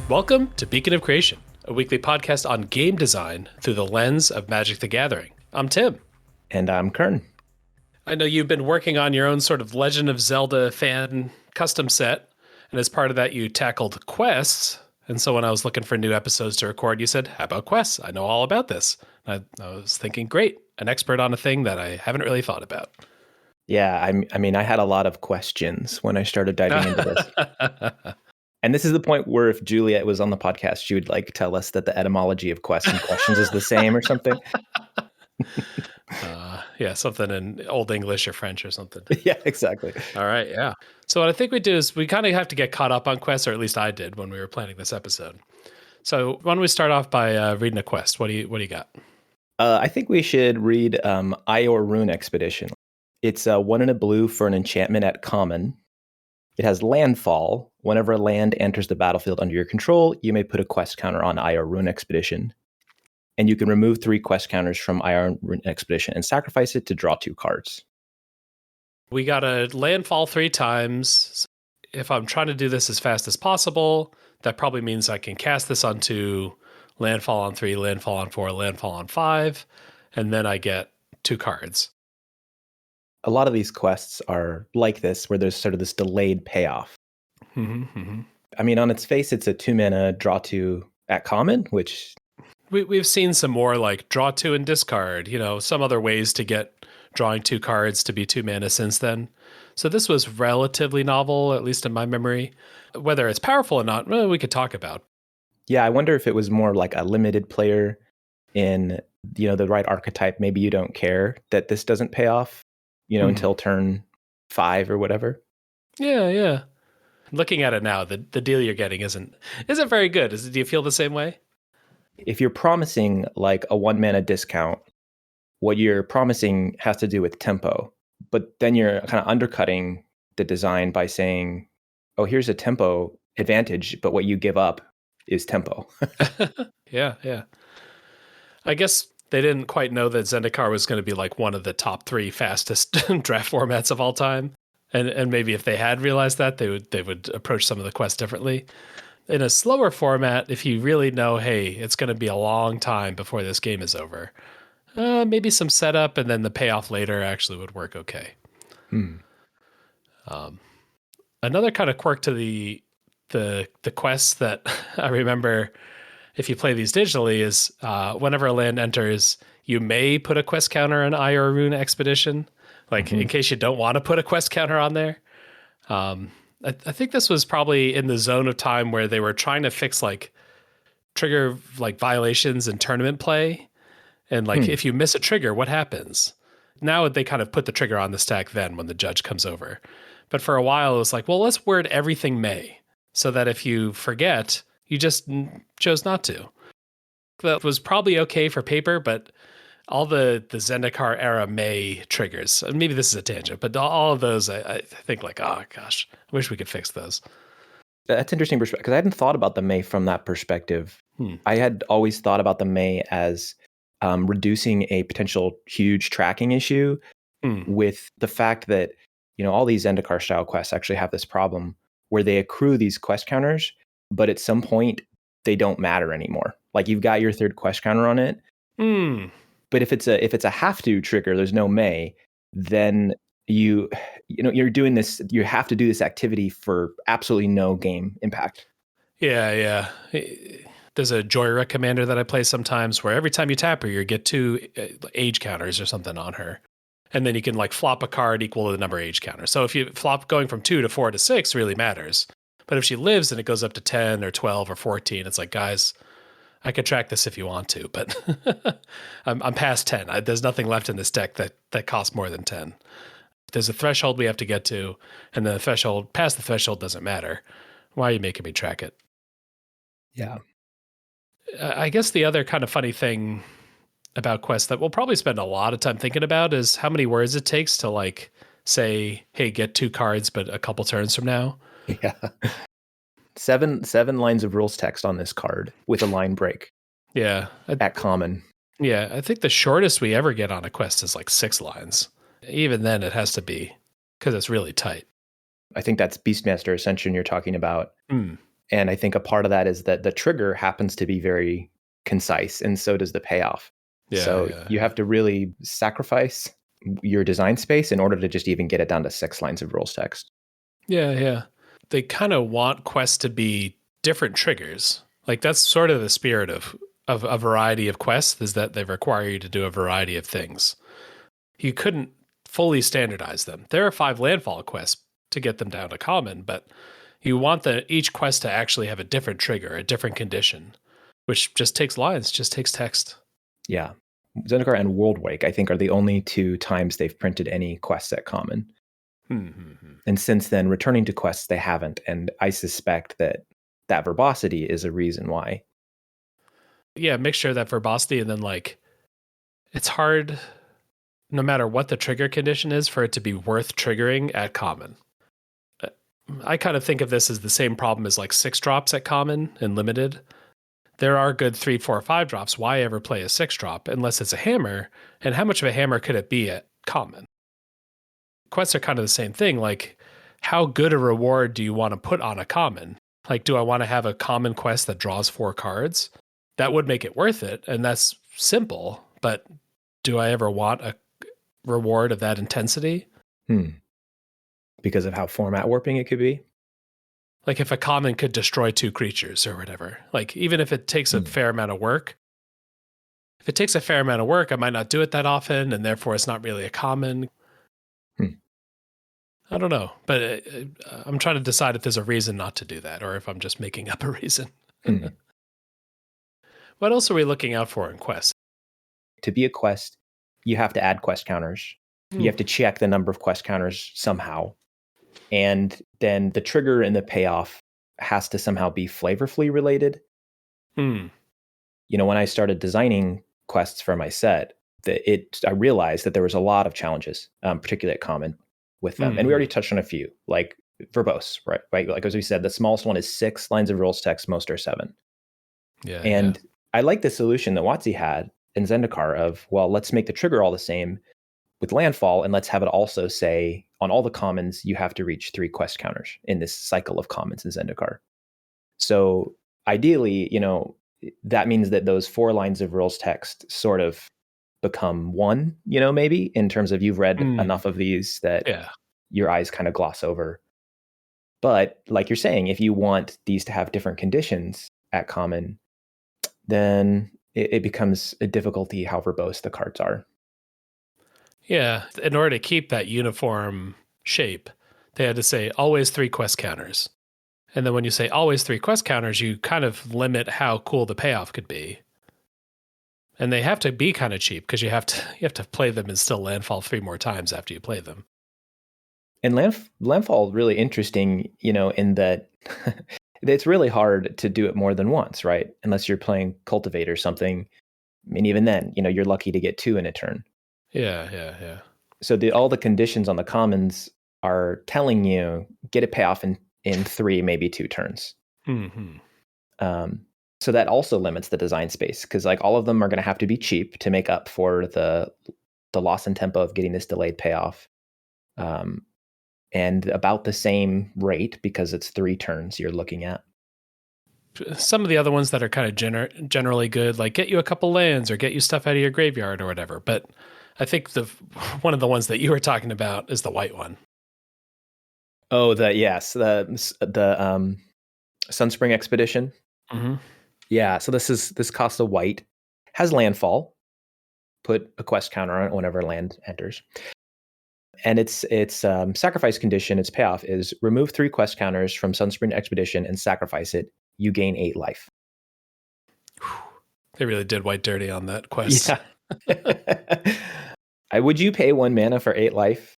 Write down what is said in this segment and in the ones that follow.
Welcome to Beacon of Creation, a weekly podcast on game design through the lens of Magic the Gathering. I'm Tim. And I'm Qirn. I know you've been working on your own sort of Legend of Zelda fan custom set, and as part of that, you tackled quests. And so when I was looking for new episodes to record, you said, how about quests? I know all about this. And I was thinking, great, an expert on a thing that I haven't really thought about. Yeah, I mean, I had a lot of questions when I started diving into this. And this is the point where if Juliet was on the podcast, she would like tell us that the etymology of quests and questions is the same or something. Yeah, something in Old English or French or something. Yeah, exactly. All right, yeah. So what I think we do is we kind of have to get caught up on quests, or at least I did when we were planning this episode. So why don't we start off by reading a quest? What do you got? I think we should read Ior Rune Expedition. It's 1 and a blue for an enchantment at common. It has landfall. Whenever a land enters the battlefield under your control, you may put a quest counter on Ior Rune Expedition. And you can remove 3 quest counters from Ior Rune Expedition and sacrifice it to draw 2 cards. We got a landfall 3 times. If I'm trying to do this as fast as possible, that probably means I can cast this onto landfall on 3, landfall on 4, landfall on 5, and then I get 2 cards. A lot of these quests are like this, where there's sort of this delayed payoff. I mean, on its face, it's a 2-mana draw 2 at common, which... We've seen some more like draw 2 and discard, some other ways to get drawing 2 cards to be 2 mana since then. So this was relatively novel, at least in my memory. Whether it's powerful or not, well, we could talk about. Yeah, I wonder if it was more like a limited player in, the right archetype. Maybe you don't care that this doesn't pay off, until turn 5 or whatever. Yeah. Looking at it now, the deal you're getting isn't very good. Do you feel the same way? If you're promising like a 1-mana discount, what you're promising has to do with tempo, but then you're kind of undercutting the design by saying, oh, here's a tempo advantage, but what you give up is tempo. Yeah. I guess they didn't quite know that Zendikar was going to be like one of the top 3 fastest draft formats of all time. And maybe if they had realized that, they would approach some of the quests differently. In a slower format, if you really know, hey, it's going to be a long time before this game is over, maybe some setup and then the payoff later actually would work okay. Another kind of quirk to the quests that I remember, if you play these digitally, is whenever a land enters, you may put a quest counter on Ior Rune Expedition, in case you don't want to put a quest counter on there. I think this was probably in the zone of time where they were trying to fix trigger violations in tournament play. And if you miss a trigger, what happens? Now they kind of put the trigger on the stack then when the judge comes over. But for a while it was like, well, let's word everything may, so that if you forget, you just chose not to. That was probably okay for paper, but all the Zendikar era May triggers, and maybe this is a tangent, but all of those, I think oh gosh, I wish we could fix those. That's interesting perspective, because I hadn't thought about the May from that perspective. I had always thought about the May as reducing a potential huge tracking issue with the fact that, all these Zendikar style quests actually have this problem where they accrue these quest counters, but at some point they don't matter anymore. Like you've got your 3rd quest counter on it. But if it's a have to trigger, there's no May, then you're doing this, you have to do this activity for absolutely no game impact. Yeah. There's a Joyra commander that I play sometimes where every time you tap her, you get 2 age counters or something on her. And then you can flop a card equal to the number of age counters. So if you flop going from 2 to 4 to 6 really matters. But if she lives and it goes up to 10 or 12 or 14, it's like, guys, I could track this if you want to, but I'm past 10. There's nothing left in this deck that costs more than 10. There's a threshold we have to get to, and the threshold, past the threshold doesn't matter. Why are you making me track it? Yeah. I guess the other kind of funny thing about quests that we'll probably spend a lot of time thinking about is how many words it takes to say, hey, get 2 cards, but a couple turns from now. Yeah. Seven lines of rules text on this card with a line break. Yeah. At common. Yeah, I think the shortest we ever get on a quest is 6 lines. Even then it has to be, because it's really tight. I think that's Beastmaster Ascension you're talking about. And I think a part of that is that the trigger happens to be very concise, and so does the payoff. So you have to really sacrifice your design space in order to just even get it down to 6 lines of rules text. Yeah. They kind of want quests to be different triggers. Like that's sort of the spirit of a variety of quests, is that they require you to do a variety of things. You couldn't fully standardize them. There are 5 landfall quests to get them down to common, but you want each quest to actually have a different trigger, a different condition, which just takes lines, just takes text. Yeah. Zendikar and Worldwake, I think, are the only 2 times they've printed any quests at common. And since then, returning to quests, they haven't. And I suspect that verbosity is a reason why. Yeah, mixture of that verbosity, and then like it's hard, no matter what the trigger condition is, for it to be worth triggering at common. I kind of think of this as the same problem as like 6 drops at common and limited. There are good 3, 4, 5 drops. Why ever play a 6 drop unless it's a hammer? And how much of a hammer could it be at common? Quests are kind of the same thing. Like, how good a reward do you want to put on a common? Like, do I want to have a common quest that draws 4 cards? That would make it worth it, and that's simple. But do I ever want a reward of that intensity? Because of how format warping it could be? Like if a common could destroy 2 creatures or whatever. Like even if it takes a fair amount of work, if it takes a fair amount of work, I might not do it that often, and therefore it's not really a common. I don't know, but I'm trying to decide if there's a reason not to do that, or if I'm just making up a reason. What else are we looking out for in quests? To be a quest, you have to add quest counters. You have to check the number of quest counters somehow. And then the trigger and the payoff has to somehow be flavorfully related. You know, when I started designing quests for my set, I realized that there was a lot of challenges, particularly at common, with them. And we already touched on a few, like verbose, right? Like as we said, the smallest one is 6 lines of rules text, most are 7. And I like the solution that WotC had in Zendikar of, well, let's make the trigger all the same with landfall, and let's have it also say on all the commons, you have to reach 3 quest counters in this cycle of commons in Zendikar. So ideally, you know, that means that those 4 lines of rules text sort of become 1, you know, maybe in terms of you've read enough of these that your eyes kind of gloss over. But like you're saying, if you want these to have different conditions at common, then it becomes a difficulty how verbose the cards are. Yeah, in order to keep that uniform shape, they had to say always 3 quest counters. And then when you say always 3 quest counters, you kind of limit how cool the payoff could be. And they have to be kind of cheap because you have to play them and still landfall 3 more times after you play them. And landfall really interesting, you know, in that it's really hard to do it more than once, right? Unless you're playing Cultivate or something. I mean, even then, you know, you're lucky to get 2 in a turn. Yeah. So all the conditions on the commons are telling you get a payoff in 3, maybe 2 turns. So that also limits the design space because like all of them are going to have to be cheap to make up for the loss in tempo of getting this delayed payoff. And about the same rate because it's 3 turns you're looking at. Some of the other ones that are kind of generally good, like get you a couple lands or get you stuff out of your graveyard or whatever. But I think one of the ones that you were talking about is the white one. Oh, the Sunspring Expedition. Yeah, so this costs a white, has landfall. Put a quest counter on it whenever land enters. And its sacrifice condition, its payoff is remove 3 quest counters from Sunspring Expedition and sacrifice it. You gain 8 life. They really did white dirty on that quest. Yeah. Would you pay 1 mana for 8 life?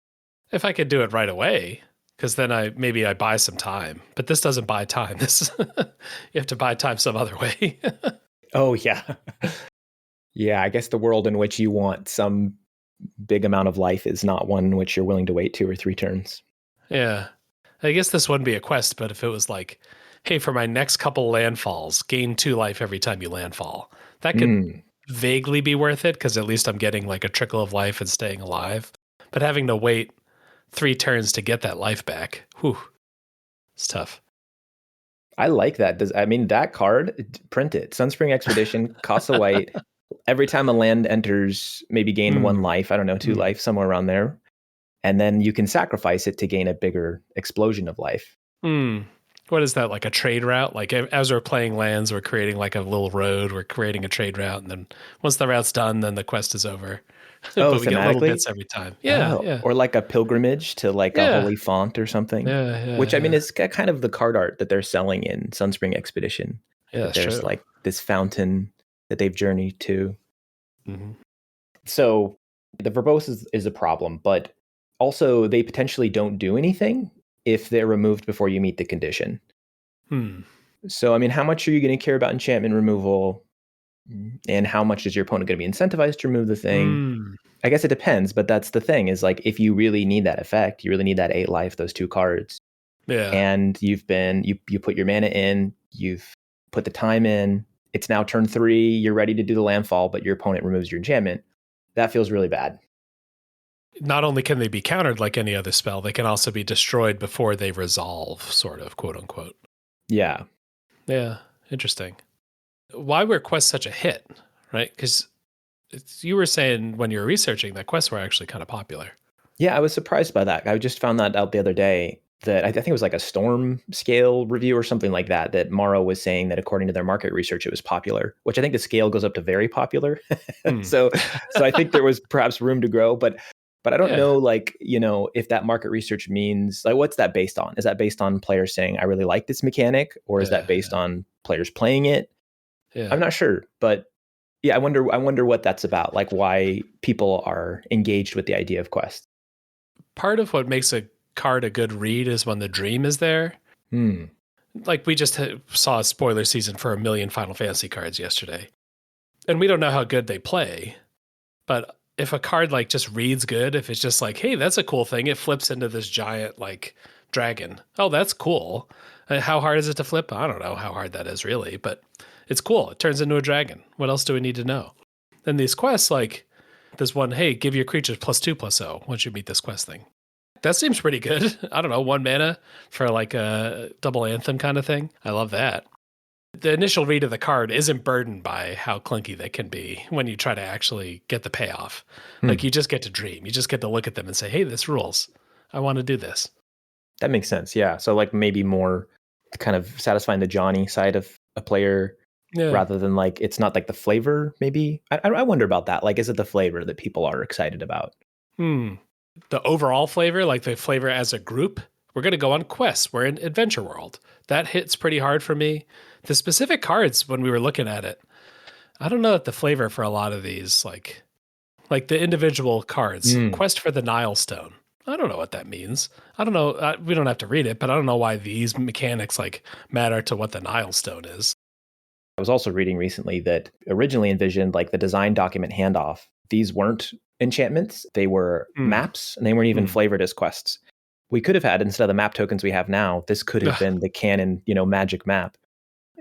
If I could do it right away, because then I buy some time. But this doesn't buy time. This you have to buy time some other way. Oh yeah. Yeah, I guess the world in which you want some big amount of life is not one in which you're willing to wait 2 or 3 turns. Yeah. I guess this wouldn't be a quest, but if it was like, hey, for my next couple landfalls, gain 2 life every time you landfall, that could vaguely be worth it because at least I'm getting like a trickle of life and staying alive. But having to wait 3 turns to get that life back, it's tough. I like that. That card, print it. Sunspring Expedition costs a white. Every time a land enters, maybe gain one life. I don't know, two life, somewhere around there. And then you can sacrifice it to gain a bigger explosion of life. What is that, like a trade route? Like as we're playing lands, we're creating like a little road, we're creating a trade route, and then once the route's done, then the quest is over. Oh, But we get little thematically? bits every time. Oh, Yeah. or like a pilgrimage to like a Yeah. holy font or something. Yeah. Which is kind of the card art that they're selling in Sunspring Expedition. Yeah, That that's there's true. like this fountain that they've journeyed to. Mm-hmm. So the verbose is a problem, but also they potentially don't do anything if they're removed before you meet the condition. So, how much are you going to care about enchantment removal? And how much is your opponent going to be incentivized to remove the thing? I guess it depends, but that's the thing is like, if you really need that effect, you really need that 8 life, those 2 cards. Yeah. And you put your mana in, you've put the time in, it's now turn 3, you're ready to do the landfall, but your opponent removes your enchantment. That feels really bad. Not only can they be countered like any other spell, they can also be destroyed before they resolve, sort of, quote unquote. Yeah. Yeah. Interesting. Why were quests such a hit, right? Because you were saying when you were researching that quests were actually kind of popular. Yeah, I was surprised by that. I just found that out the other day, that I think it was like a Storm scale review or something like that, that Morrow was saying that according to their market research, it was popular, which I think the scale goes up to very popular. So I think there was perhaps room to grow, but I don't know, like, if that market research means, like, what's that based on? Is that based on players saying, I really like this mechanic? Or is that based on players playing it? Yeah. I'm not sure, but yeah, I wonder what that's about, like why people are engaged with the idea of quests. Part of what makes a card a good read is when the dream is there. Like we just saw a spoiler season for 1 million Final Fantasy cards yesterday. And we don't know how good they play, but if a card like just reads good, if it's just like, hey, that's a cool thing, it flips into this giant like dragon. Oh, that's cool. How hard is it to flip? I don't know how hard that is really, but it's cool. It turns into a dragon. What else do we need to know? Then these quests, like this one, hey, give your creatures +2/+0 once you meet this quest thing. That seems pretty good. I don't know, 1 mana for like a double anthem kind of thing. I love that. The initial read of the card isn't burdened by how clunky they can be when you try to actually get the payoff. Like you just get to dream. You just get to look at them and say, hey, this rules. I want to do this. That makes sense. Yeah. So like maybe more kind of satisfying the Johnny side of a player rather than like, it's not like the flavor maybe. I wonder about that. Like, is it the flavor that people are excited about? The overall flavor, like the flavor as a group, we're going to go on quests. We're in Adventure World. That hits pretty hard for me. The specific cards, when we were looking at it, I don't know that the flavor for a lot of these, like the individual cards, Quest for the Nile Stone. I don't know what that means. I don't know. We don't have to read it, but I don't know why these mechanics like matter to what the Nile Stone is. I was also reading recently that originally envisioned like the design document handoff. These weren't enchantments. They were maps, and they weren't even flavored as quests. We could have had, instead of the map tokens we have now, this could have been the canon, magic map.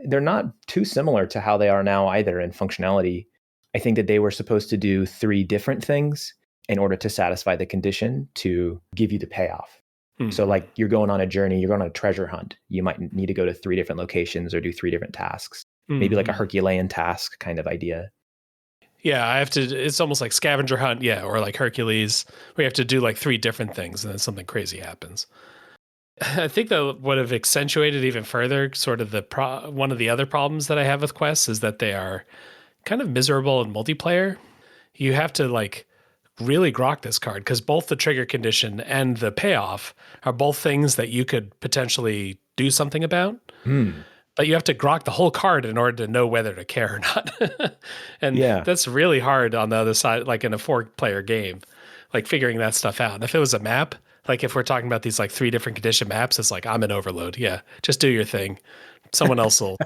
They're not too similar to how they are now either in functionality. I think that they were supposed to do 3 different things in order to satisfy the condition to give you the payoff. So like you're going on a journey, you're going on a treasure hunt. You might need to go to 3 different locations or do 3 different tasks. Maybe like a Herculean task kind of idea. Yeah, I have to, it's almost like scavenger hunt, yeah, or like Hercules. We have to do like 3 different things and then something crazy happens. I think that would have accentuated even further sort of one of the other problems that I have with quests is that they are kind of miserable in multiplayer. You have to like really grok this card because both the trigger condition and the payoff are both things that you could potentially do something about. But you have to grok the whole card in order to know whether to care or not. And that's really hard on the other side, like in a 4-player game, like figuring that stuff out. And if it was a map, like if we're talking about these like 3 different condition maps, it's like, I'm in overload. Yeah, just do your thing. Someone else will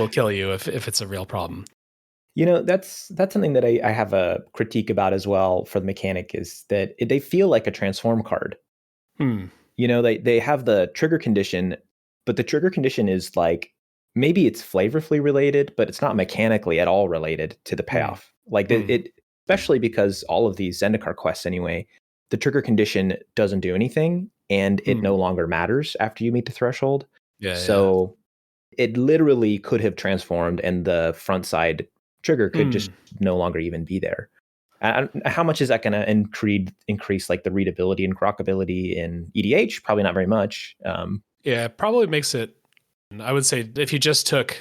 kill you if it's a real problem. That's something that I have a critique about as well for the mechanic is that they feel like a transform card. They have the trigger condition, but the trigger condition is like, maybe it's flavorfully related, but it's not mechanically at all related to the payoff. Like it, especially because all of these Zendikar quests anyway, the trigger condition doesn't do anything and it no longer matters after you meet the threshold. So it literally could have transformed and the front side trigger could just no longer even be there. How much is that going to increase like the readability and crockability in EDH? Probably not very much. Yeah, it probably makes it, I would say if you just took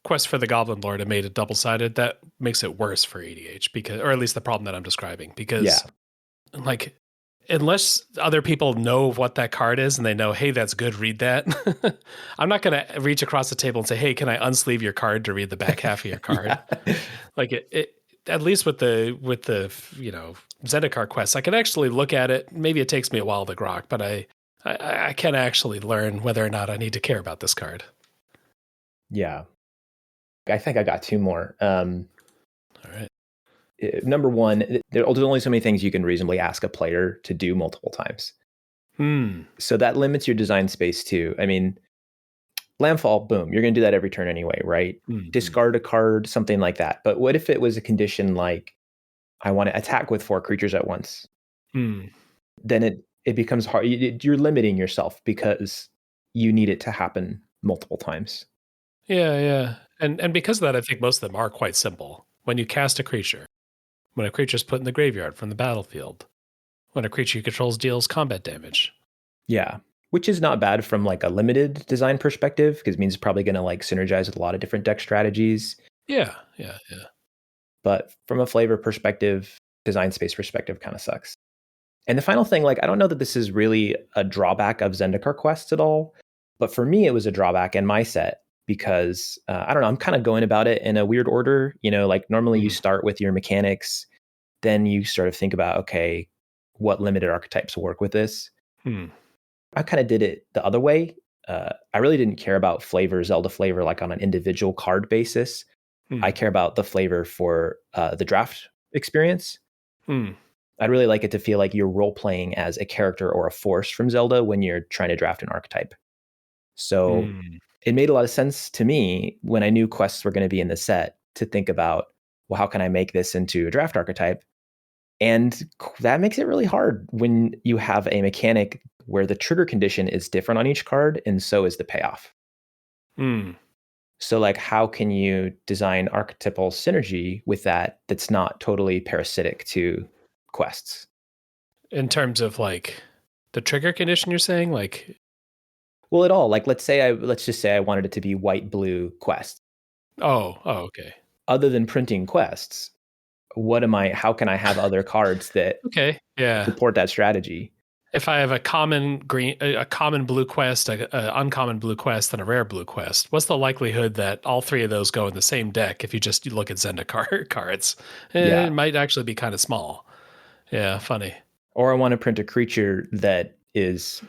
Quest for the Goblin Lord and made it double-sided, that makes it worse for EDH, because, or at least the problem that I'm describing, because like, unless other people know what that card is and they know, hey, that's good, read that. I'm not going to reach across the table and say, hey, can I unsleeve your card to read the back half of your card? Like it, at least with the Zendikar quests, I can actually look at it. Maybe it takes me a while to grok, but I can actually learn whether or not I need to care about this card. Yeah. I think I got two more. All right. Number one, there's only so many things you can reasonably ask a player to do multiple times. So that limits your design space too. I mean, landfall, boom, you're going to do that every turn anyway, right? Discard a card, something like that. But what if it was a condition like, I want to attack with 4 creatures at once? Then it becomes hard. You're limiting yourself because you need it to happen multiple times. Yeah. And because of that, I think most of them are quite simple. When you cast a creature, when a creature is put in the graveyard from the battlefield, when a creature you control deals combat damage. Yeah, which is not bad from like a limited design perspective, because it means it's probably going to like synergize with a lot of different deck strategies. Yeah. But from a flavor perspective, design space perspective kind of sucks. And the final thing, like, I don't know that this is really a drawback of Zendikar quests at all, but for me, it was a drawback in my set because I don't know, I'm kind of going about it in a weird order. Like normally you start with your mechanics, then you sort of think about, okay, what limited archetypes will work with this? I kind of did it the other way. I really didn't care about Zelda flavor, like on an individual card basis. I care about the flavor for the draft experience. I'd really like it to feel like you're role playing as a character or a force from Zelda when you're trying to draft an archetype. So it made a lot of sense to me when I knew quests were going to be in the set to think about, well, how can I make this into a draft archetype? And that makes it really hard when you have a mechanic where the trigger condition is different on each card, and so is the payoff. So, like, how can you design archetypal synergy with that that's not totally parasitic to quests? In terms of like the trigger condition, you're saying, like, well, at all. Like, let's just say I wanted it to be white-blue quests. Oh, okay. Other than printing quests, how can I have other cards that support that strategy? If I have a common blue quest, a uncommon blue quest, and a rare blue quest, what's the likelihood that all 3 of those go in the same deck if you just look at Zendikar cards? It might actually be kind of small. Yeah, funny. Or I want to print a creature that is,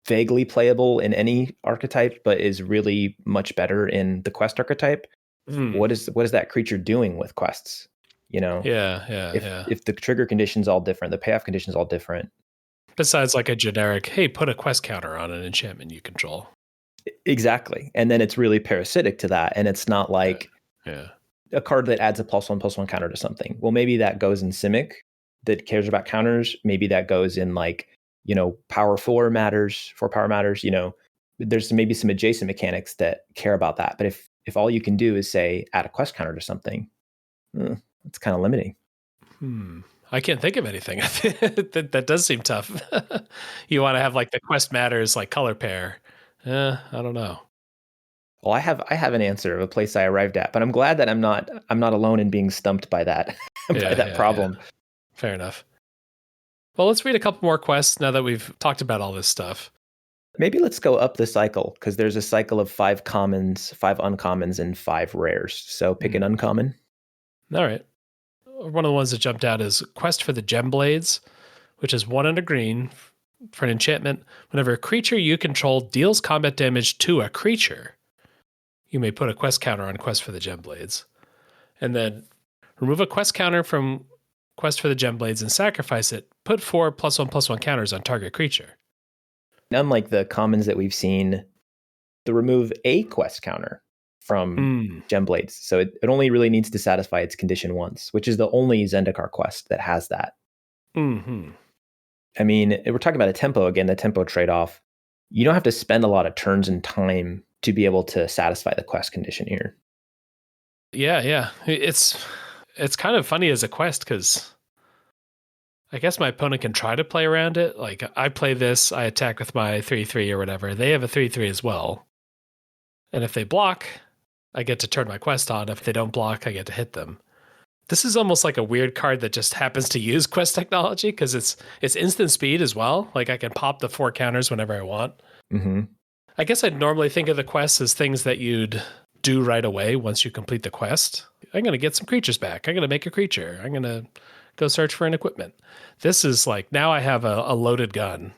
vaguely playable in any archetype, but is really much better in the quest archetype. What is that creature doing with quests? If the trigger condition's all different, the payoff condition's all different. Besides like a generic, hey, put a quest counter on an enchantment you control. Exactly. And then it's really parasitic to that. And it's not like a card that adds a +1/+1 counter to something. Well, maybe that goes in Simic that cares about counters. Maybe that goes in like, power 4 matters. There's maybe some adjacent mechanics that care about that. But if all you can do is say add a quest counter to something, it's kind of limiting. I can't think of anything. that does seem tough. You want to have like the quest matters, like color pair. I don't know. Well, I have an answer of a place I arrived at, but I'm glad that I'm not alone in being stumped by that problem. Yeah. Fair enough. Well, let's read a couple more quests now that we've talked about all this stuff. Maybe let's go up the cycle, because there's a cycle of 5 commons, 5 uncommons, and 5 rares. So pick an uncommon. All right. One of the ones that jumped out is Quest for the Gem Blades, which is 1 and a green for an enchantment. Whenever a creature you control deals combat damage to a creature, you may put a quest counter on Quest for the Gem Blades. And then remove a quest counter from Quest for the Gem Blades and sacrifice it. Put 4 +1/+1 counters on target creature. Unlike the commons that we've seen, to remove a quest counter from Gem Blades. So it only really needs to satisfy its condition once, which is the only Zendikar quest that has that. I mean, we're talking about a tempo again, the tempo trade-off. You don't have to spend a lot of turns and time to be able to satisfy the quest condition here. Yeah. It's kind of funny as a quest because I guess my opponent can try to play around it. Like I play this, I attack with my 3/3 or whatever. They have a 3/3 as well. And if they block, I get to turn my quest on. If they don't block, I get to hit them. This is almost like a weird card that just happens to use quest technology because it's instant speed as well. Like I can pop the 4 counters whenever I want. Mm-hmm. I guess I'd normally think of the quests as things that you'd do right away once you complete the quest. I'm going to get some creatures back. I'm going to make a creature. I'm going to go search for an equipment. This is like, now I have a loaded gun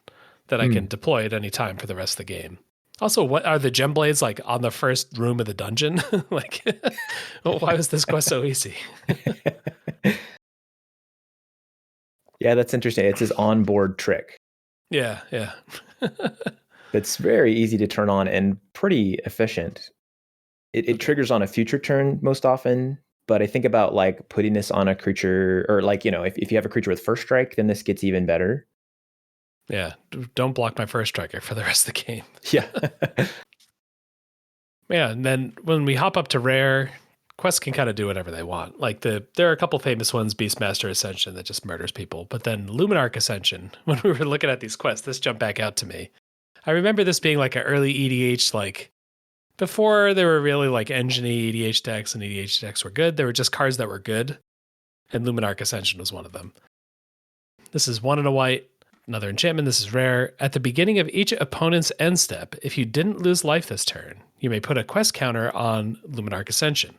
that I can deploy at any time for the rest of the game. Also, what are the gem blades like on the first room of the dungeon? Like, why was this quest so easy? Yeah, that's interesting. It's his onboard trick. Yeah. It's very easy to turn on and pretty efficient. It triggers on a future turn most often, but I think about like putting this on a creature, or like, if you have a creature with first strike, then this gets even better. Yeah, don't block my first striker for the rest of the game. Yeah. Yeah, and then when we hop up to rare, quests can kind of do whatever they want. Like there are a couple famous ones, Beastmaster Ascension, that just murders people. But then Luminarch Ascension, when we were looking at these quests, this jumped back out to me. I remember this being like an early EDH, like before there were really like engine EDH decks, and EDH decks were good. There were just cards that were good, and Luminarch Ascension was one of them. This is 1 and a white. Another enchantment, this is rare. At the beginning of each opponent's end step, if you didn't lose life this turn, you may put a quest counter on Luminarch Ascension.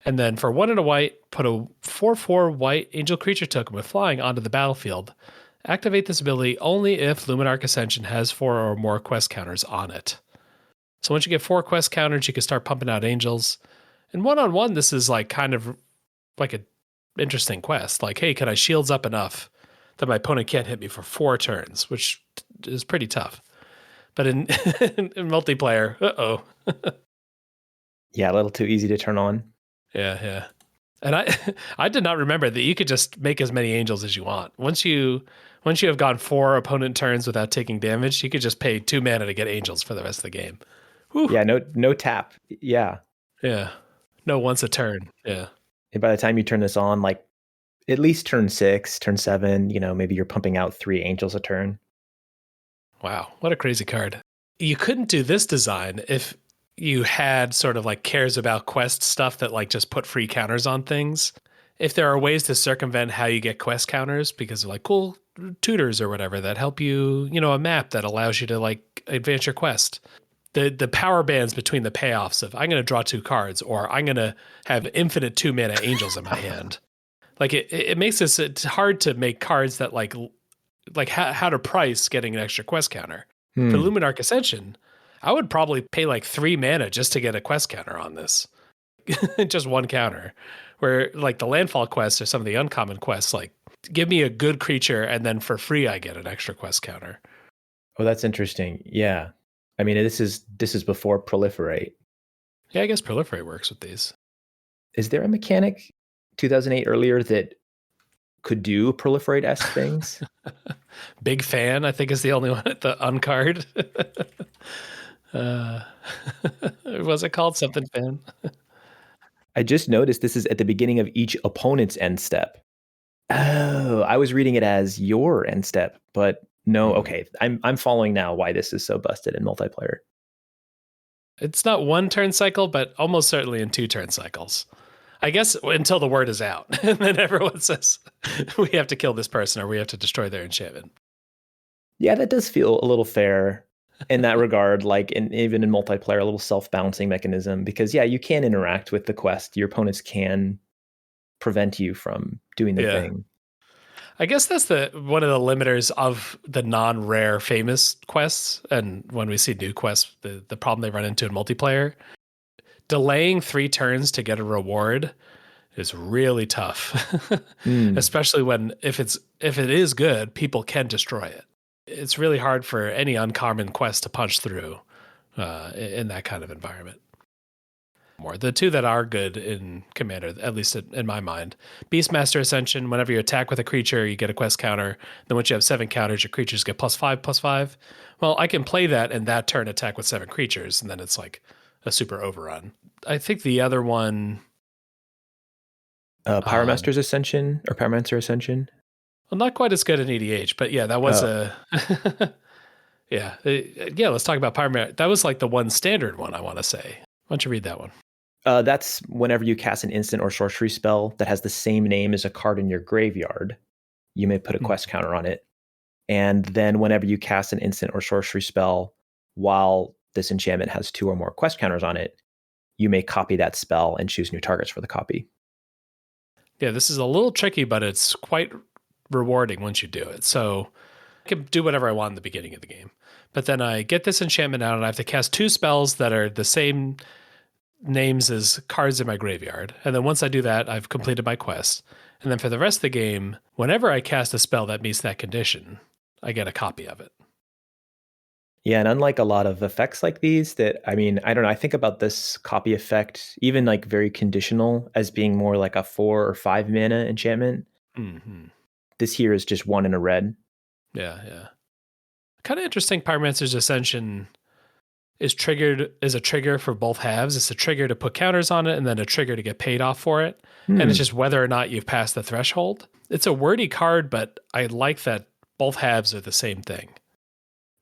And then for 1 and a white, put a 4/4 white angel creature token with flying onto the battlefield. Activate this ability only if Luminarch Ascension has 4 or more quest counters on it. So once you get 4 quest counters, you can start pumping out angels. And 1-on-1, this is like kind of like an interesting quest. Like, hey, can I shields up enough that my opponent can't hit me for 4 turns, which is pretty tough. But in multiplayer, Yeah, a little too easy to turn on. Yeah. And I did not remember that you could just make as many angels as you want. Once you have gone 4 opponent turns without taking damage, you could just pay 2 mana to get angels for the rest of the game. Whew. Yeah, no tap. Yeah. Yeah. No once a turn. Yeah. And by the time you turn this on, like at least turn 6, turn 7, maybe you're pumping out 3 angels a turn. Wow, what a crazy card. You couldn't do this design if you had sort of like cares about quest stuff that like just put free counters on things. If there are ways to circumvent how you get quest counters because of like cool tutors or whatever that help you, a map that allows you to like advance your quest. The power bands between the payoffs of I'm going to draw 2 cards or I'm going to have infinite 2 mana angels in my hand. Like it makes it's hard to make cards that like how to price getting an extra quest counter. For Luminarch Ascension, I would probably pay like 3 mana just to get a quest counter on this. Just 1 counter. Where like the landfall quests or some of the uncommon quests, like give me a good creature and then for free I get an extra quest counter. Oh, that's interesting. Yeah. I mean, this is before Proliferate. Yeah, I guess Proliferate works with these. Is there a mechanic 2008 earlier that could do Proliferate-esque things? Big Fan, I think, is the only one at the uncard. Was it called something Fan? I just noticed this is at the beginning of each opponent's end step. Oh, I was reading it as your end step, but no. Okay, I'm following now why this is so busted in multiplayer. It's not 1 turn cycle, but almost certainly in 2 turn cycles. I guess until the word is out, and then everyone says we have to kill this person or we have to destroy their enchantment. Yeah, that does feel a little fair in that regard. Like, even in multiplayer, a little self-balancing mechanism, because yeah, you can interact with the quest. Your opponents can prevent you from doing the thing. I guess that's one of the limiters of the non-rare famous quests. And when we see new quests, the problem they run into in multiplayer, delaying 3 turns to get a reward is really tough. Especially if it is good, people can destroy it. It's really hard for any uncommon quest to punch through in that kind of environment. more. The two that are good in Commander, at least in my mind. Beastmaster Ascension, whenever you attack with a creature, you get a quest counter. Then once you have 7 counters, your creatures get +5/+5. Well, I can play that and that turn attack with 7 creatures, and then it's like a super overrun. I think the other one... Pyromancer's Ascension or Pyromancer Ascension? Well, not quite as good in EDH, but yeah, that was yeah. Let's talk about Pyromancer. That was like the one standard one, I want to say. Why don't you read that one? That's whenever you cast an instant or sorcery spell that has the same name as a card in your graveyard, you may put a quest counter on it. And then whenever you cast an instant or sorcery spell while this enchantment has 2 or more quest counters on it, you may copy that spell and choose new targets for the copy. Yeah, this is a little tricky, but it's quite rewarding once you do it. So I can do whatever I want in the beginning of the game. But then I get this enchantment out and I have to cast 2 spells that are the same names as cards in my graveyard. And then once I do that, I've completed my quest. And then for the rest of the game, whenever I cast a spell that meets that condition, I get a copy of it. Yeah, and unlike a lot of effects like these that, I mean, I don't know, I think about this copy effect, even like very conditional, as being more like a 4 or 5 mana enchantment. Mm-hmm. This here is just 1 in a red. Yeah. Kind of interesting. Pyromancer's Ascension is a trigger for both halves. It's a trigger to put counters on it and then a trigger to get paid off for it. And it's just whether or not you've passed the threshold. It's a wordy card, but I like that both halves are the same thing.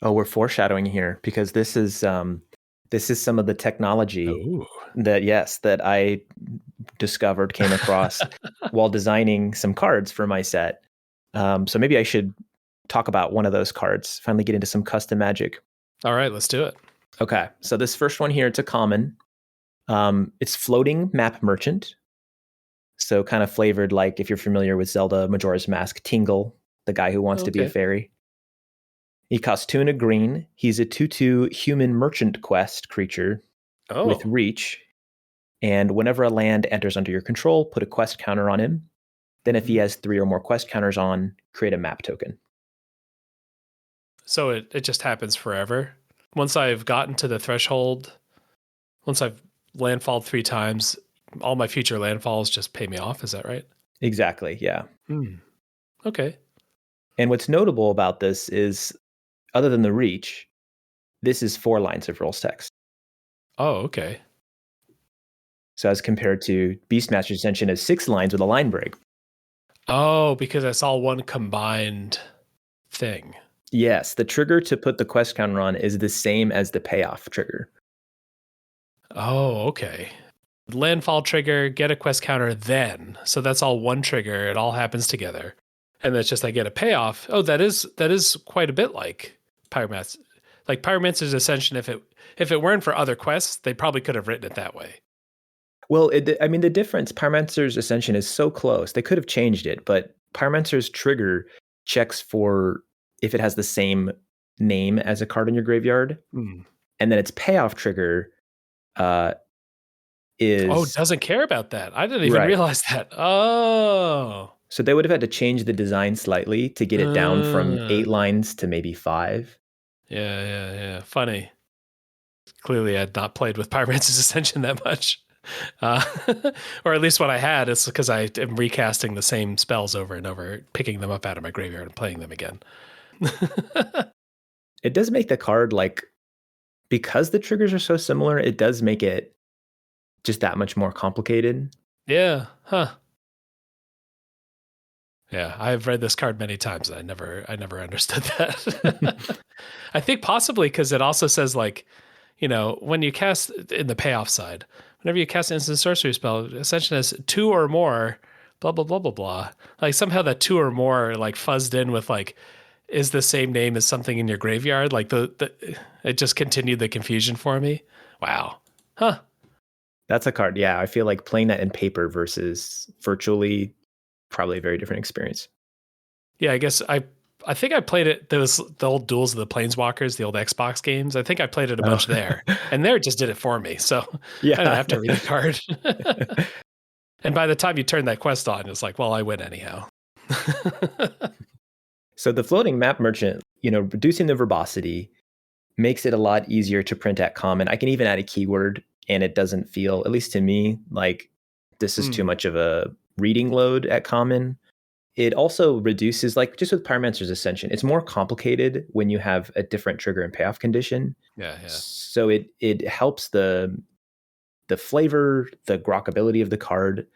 Oh, we're foreshadowing here because this is some of the technology that I discovered, came across while designing some cards for my set. So maybe I should talk about one of those cards, finally get into some custom magic. All right, let's do it. Okay, so this first one here, it's a common. It's Floating Map Merchant. So kind of flavored like if you're familiar with Zelda Majora's Mask, Tingle, the guy who wants to be a fairy. He costs 2 and a green. He's a 2/2 human merchant quest creature with reach. And whenever a land enters under your control, put a quest counter on him. Then if he has 3 or more quest counters on, create a map token. So it just happens forever. Once I've gotten to the threshold, once I've landfalled 3 times, all my future landfalls just pay me off. Is that right? Exactly, yeah. Okay. And what's notable about this is, other than the reach, this is 4 lines of rules text. Oh, okay. So as compared to Beastmaster's Ascension is 6 lines with a line break. Oh, because it's all one combined thing. Yes, the trigger to put the quest counter on is the same as the payoff trigger. Oh, okay. Landfall trigger, get a quest counter then. So that's all one trigger. It all happens together. And it's just I get a payoff. Oh, that is quite a bit like Pyromancer. Like Pyromancer's Ascension, if it weren't for other quests, they probably could have written it that way. Well, the difference, Pyromancer's Ascension is so close. They could have changed it, but Pyromancer's trigger checks for if it has the same name as a card in your graveyard. And then its payoff trigger is... Oh, it doesn't care about that. I didn't even realize that. Oh. So they would have had to change the design slightly to get it down from 8 lines to maybe 5. Yeah. Funny. Clearly, I had not played with Pyromancer's Ascension that much. Or at least what I had is because I am recasting the same spells over and over, picking them up out of my graveyard and playing them again. It does make the card, like, because the triggers are so similar, it does make it just that much more complicated. Yeah. Huh. Yeah, I've read this card many times. I never understood that. I think possibly because it also says, like, you know, when you cast in the payoff side, whenever you cast an instant sorcery spell, Ascension has 2 or more, blah, blah, blah, blah, blah. Like somehow that 2 or more like fuzzed in with like, is the same name as something in your graveyard. Like it just continued the confusion for me. Wow. Huh. That's a card. Yeah. I feel like playing that in paper versus virtually, probably a very different experience. Yeah. I guess I think I played it. There was the old Duels of the Planeswalkers, the old Xbox games. I think I played it a bunch there, and there it just did it for me. So yeah. I didn't have to read the card. And by the time you turn that quest on, it's like, well, I win anyhow. So the Floating Map Merchant, you know, reducing the verbosity makes it a lot easier to print at common. I can even add a keyword and it doesn't feel, at least to me, like this is too much of a reading load at common. It also reduces, like just with Pyromancer's Ascension, it's more complicated when you have a different trigger and payoff condition. Yeah. So it helps the flavor, the grokkability of the card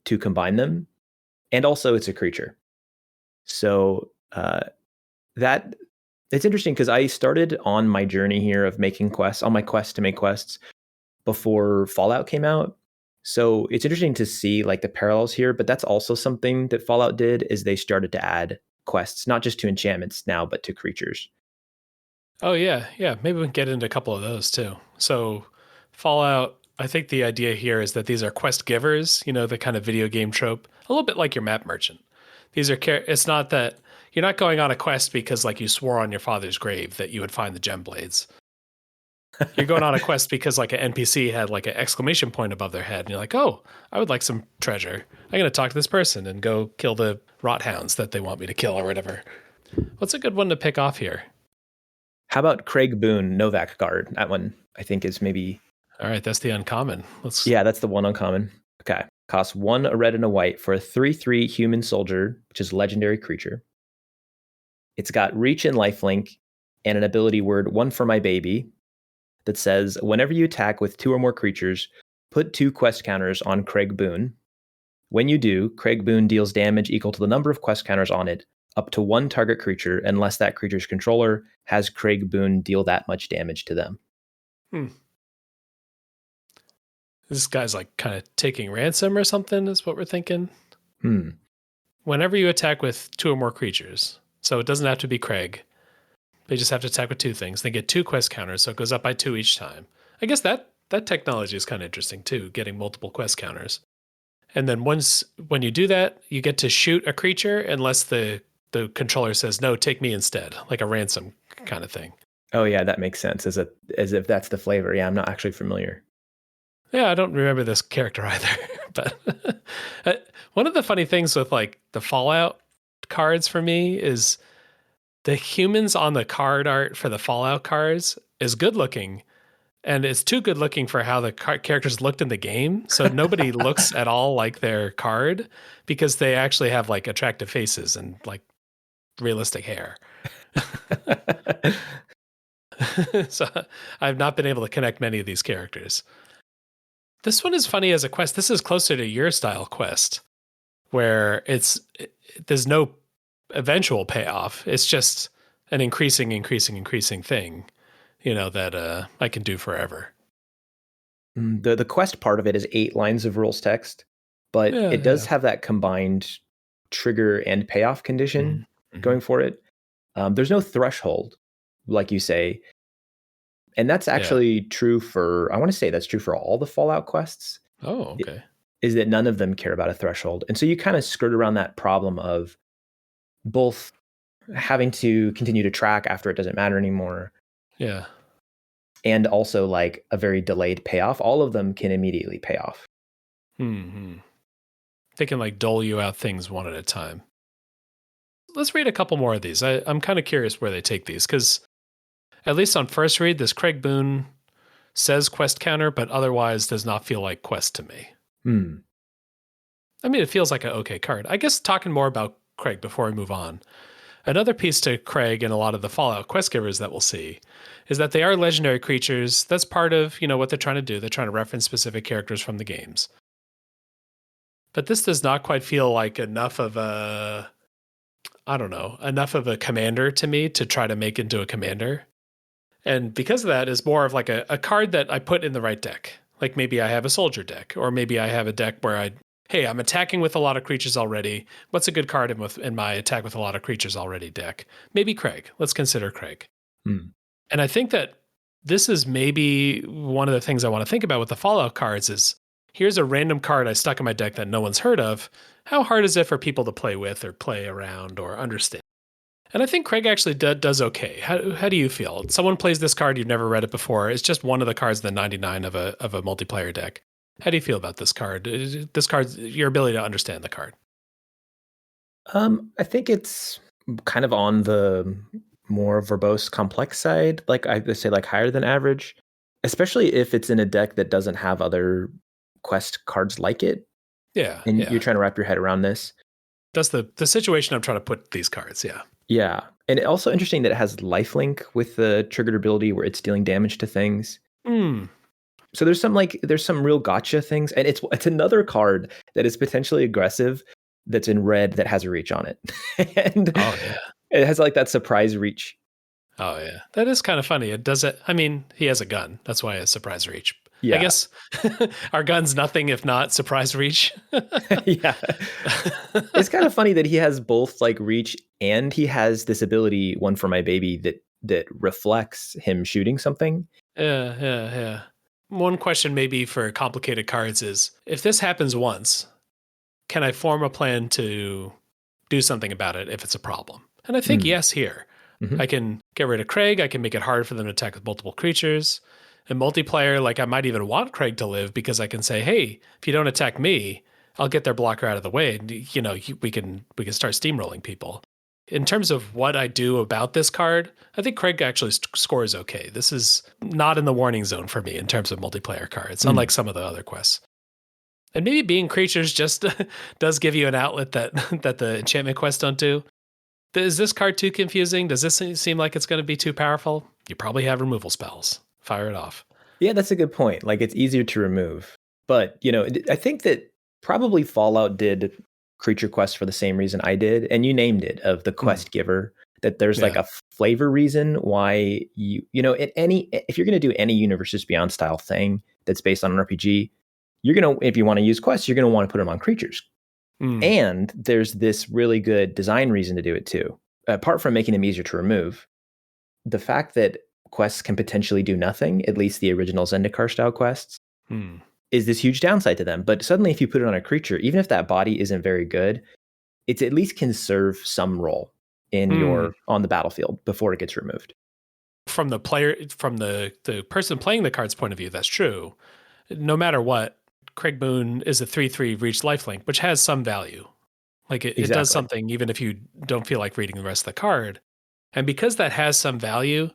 to combine them, and also it's a creature. So that it's interesting because I started on my journey here of making quests, on my quest to make quests before Fallout came out. So it's interesting to see like the parallels here, but that's also something that Fallout did, is they started to add quests, not just to enchantments now, but to creatures. Oh yeah. Maybe we can get into a couple of those too. So Fallout, I think the idea here is that these are quest givers, the kind of video game trope, a little bit like your map merchant. These are, it's not that you're not going on a quest because like you swore on your father's grave that you would find the gem blades. You're going on a quest because like an NPC had like an exclamation point above their head, and you're like, oh, I would like some treasure. I'm gonna talk to this person and go kill the rot hounds that they want me to kill or whatever. What's a good one to pick off here? How about Craig Boone, Novak Guard? That one I think is maybe. All right, that's the uncommon. Yeah, that's the one uncommon. Okay. Costs 1 a red and a white for a 3/3 human soldier, which is a legendary creature. It's got reach and lifelink and an ability word, one for my baby, that says whenever you attack with 2 or more creatures, put 2 quest counters on Craig Boone. When you do, Craig Boone deals damage equal to the number of quest counters on it, up to 1 target creature, unless that creature's controller has Craig Boone deal that much damage to them. This guy's like kind of taking ransom or something, is what we're thinking. Hmm. Whenever you attack with 2 or more creatures, so it doesn't have to be Craig. They just have to attack with 2 things. They get 2 quest counters, so it goes up by 2 each time. I guess that technology is kind of interesting too, getting multiple quest counters. And then when you do that, you get to shoot a creature unless the controller says, no, take me instead, like a ransom kind of thing. Oh yeah, that makes sense, as if that's the flavor. Yeah, I'm not actually familiar. Yeah, I don't remember this character either. But one of the funny things with like the Fallout cards for me is the humans on the card art for the Fallout cards is good looking, and it's too good looking for how the characters looked in the game. So nobody looks at all like their card because they actually have like attractive faces and like realistic hair. So I've not been able to connect many of these characters. This one is funny as a quest. This is closer to your style quest, where there's no eventual payoff. It's just an increasing thing, that I can do forever. The quest part of it is 8 lines of rules text, but it does have that combined trigger and payoff condition going for it. There's no threshold, like you say. And that's actually true for, I want to say that's true for all the Fallout quests. Oh, okay. Is that none of them care about a threshold. And so you kind of skirt around that problem of both having to continue to track after it doesn't matter anymore. Yeah. And also like a very delayed payoff. All of them can immediately pay off. They can like dole you out things one at a time. Let's read a couple more of these. I'm kind of curious where they take these, because at least on first read, this Craig Boone says quest counter, but otherwise does not feel like quest to me. I mean, it feels like an okay card. I guess talking more about Craig before we move on. Another piece to Craig and a lot of the Fallout quest givers that we'll see is that they are legendary creatures. That's part of, what they're trying to do. They're trying to reference specific characters from the games. But this does not quite feel like enough of a commander to me to try to make into a commander. And because of that, is more of like a card that I put in the right deck. Like maybe I have a soldier deck, or maybe I have a deck where I'm attacking with a lot of creatures already. What's a good card in my attack with a lot of creatures already deck? Maybe Craig. Let's consider Craig. And I think that this is maybe one of the things I want to think about with the Fallout cards is, here's a random card I stuck in my deck that no one's heard of. How hard is it for people to play with or play around or understand? And I think Craig actually does okay. How do you feel? Someone plays this card, you've never read it before. It's just one of the cards in the 99 of a multiplayer deck. How do you feel about this card? This card, your ability to understand the card. I think it's kind of on the more verbose, complex side. Like I would say, like higher than average. especially if it's in a deck that doesn't have other quest cards like it. Yeah, And yeah. you're trying to wrap your head around this. That's the situation I'm trying to put these cards. Yeah. Yeah. And also interesting that it has lifelink with the triggered ability where it's dealing damage to things. So there's some real gotcha things, and it's another card that is potentially aggressive that's in red that has a reach on it. And Oh yeah. it has like that surprise reach. Oh yeah. That is kind of funny. It does it. I mean, he has a gun. That's why it's surprise reach. I Yeah. guess our gun's nothing if not surprise reach. Yeah. It's kind of funny that he has both like reach and he has this ability, one for my baby, that reflects him shooting something. Yeah. One question maybe for complicated cards is if this happens once, can I form a plan to do something about it if it's a problem? And I think yes here. Mm-hmm. I can get rid of Craig. I can make it hard for them to attack with multiple creatures. In multiplayer, like I might even want Craig to live because I can say, hey, if you don't attack me, I'll get their blocker out of the way. And, we can start steamrolling people. In terms of what I do about this card, I think Craig actually scores okay. This is not in the warning zone for me in terms of multiplayer cards, unlike some of the other quests. And maybe being creatures just does give you an outlet that that the enchantment quests don't do. Is this card too confusing? Does this seem like it's going to be too powerful? You probably have removal spells. Fire it off. Yeah, that's a good point. Like it's easier to remove. But, I think that probably Fallout did creature quests for the same reason I did. And you named it, of the quest giver, that there's like a flavor reason why if you're going to do any Universes Beyond style thing that's based on an RPG, if you want to use quests, you're going to want to put them on creatures. And there's this really good design reason to do it too. Apart from making them easier to remove, the fact that quests can potentially do nothing, at least the original Zendikar style quests, is this huge downside to them. But suddenly if you put it on a creature, even if that body isn't very good, it at least can serve some role in on the battlefield before it gets removed. From the player, from the person playing the card's point of view, that's true. No matter what, Craig Moon is a 3/3 reach lifelink, which has some value. Like it does something even if you don't feel like reading the rest of the card. And because that has some value,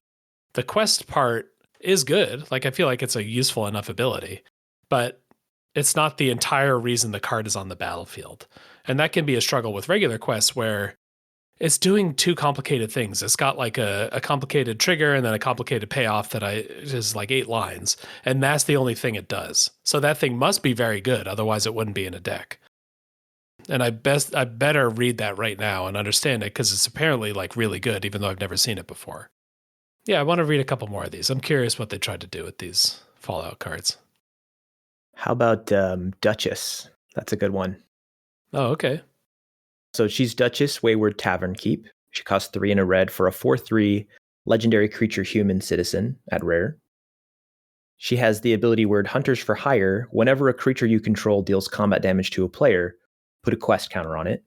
the quest part is good. Like I feel like it's a useful enough ability, but it's not the entire reason the card is on the battlefield. And that can be a struggle with regular quests where it's doing two complicated things. It's got like a complicated trigger and then a complicated payoff that is like 8 lines. And that's the only thing it does. So that thing must be very good. Otherwise it wouldn't be in a deck. And I better read that right now and understand it because it's apparently like really good, even though I've never seen it before. Yeah, I want to read a couple more of these. I'm curious what they tried to do with these Fallout cards. How about Duchess? That's a good one. Oh, okay. So she's Duchess, Wayward Tavern Keep. She costs 3 and a red for a 4/3 legendary creature human citizen at rare. She has the ability word Hunters for Hire. Whenever a creature you control deals combat damage to a player, put a quest counter on it.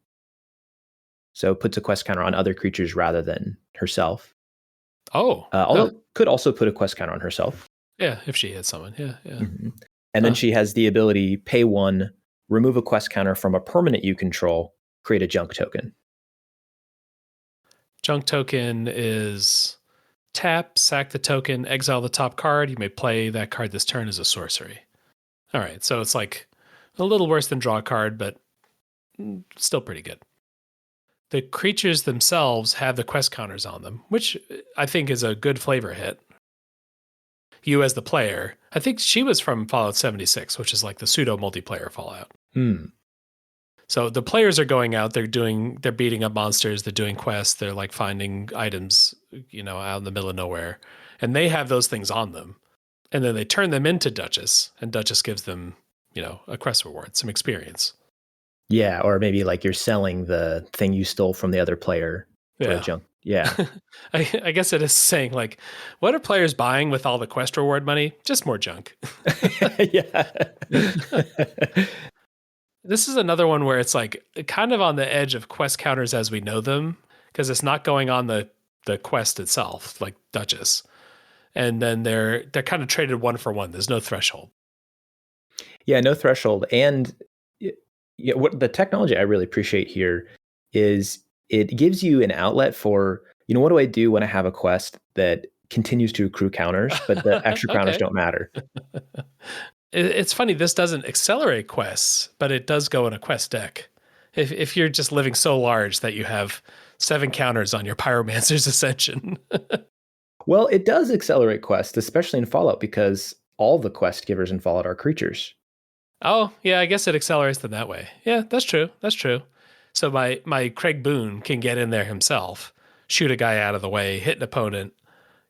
So it puts a quest counter on other creatures rather than herself. Oh. Although could also put a quest counter on herself. Yeah, if she hit someone. Yeah. Mm-hmm. And then she has the ability, pay 1, remove a quest counter from a permanent you control, create a junk token. Junk token is tap, sack the token, exile the top card. You may play that card this turn as a sorcery. All right, so it's like a little worse than draw a card, but still pretty good. The creatures themselves have the quest counters on them, which I think is a good flavor hit. You as the player, I think she was from Fallout 76, which is like the pseudo multiplayer Fallout. So the players are going out, they're beating up monsters, they're doing quests, they're like finding items, out in the middle of nowhere. And they have those things on them. And then they turn them into Duchess, and Duchess gives them, a quest reward, some experience. Yeah, or maybe like you're selling the thing you stole from the other player for a junk. Yeah. I guess it is saying like, what are players buying with all the quest reward money? Just more junk. Yeah. This is another one where it's like kind of on the edge of quest counters as we know them, because it's not going on the quest itself, like Duchess. And then they're kind of traded 1 for 1. There's no threshold. Yeah, no threshold. And what the technology I really appreciate here is it gives you an outlet for, what do I do when I have a quest that continues to accrue counters, but the extra counters don't matter. It's funny, this doesn't accelerate quests, but it does go in a quest deck. If you're just living so large that you have 7 counters on your Pyromancer's Ascension. Well, it does accelerate quests, especially in Fallout, because all the quest givers in Fallout are creatures. Oh, yeah, I guess it accelerates them that way. Yeah, that's true. That's true. So my Craig Boone can get in there himself, shoot a guy out of the way, hit an opponent,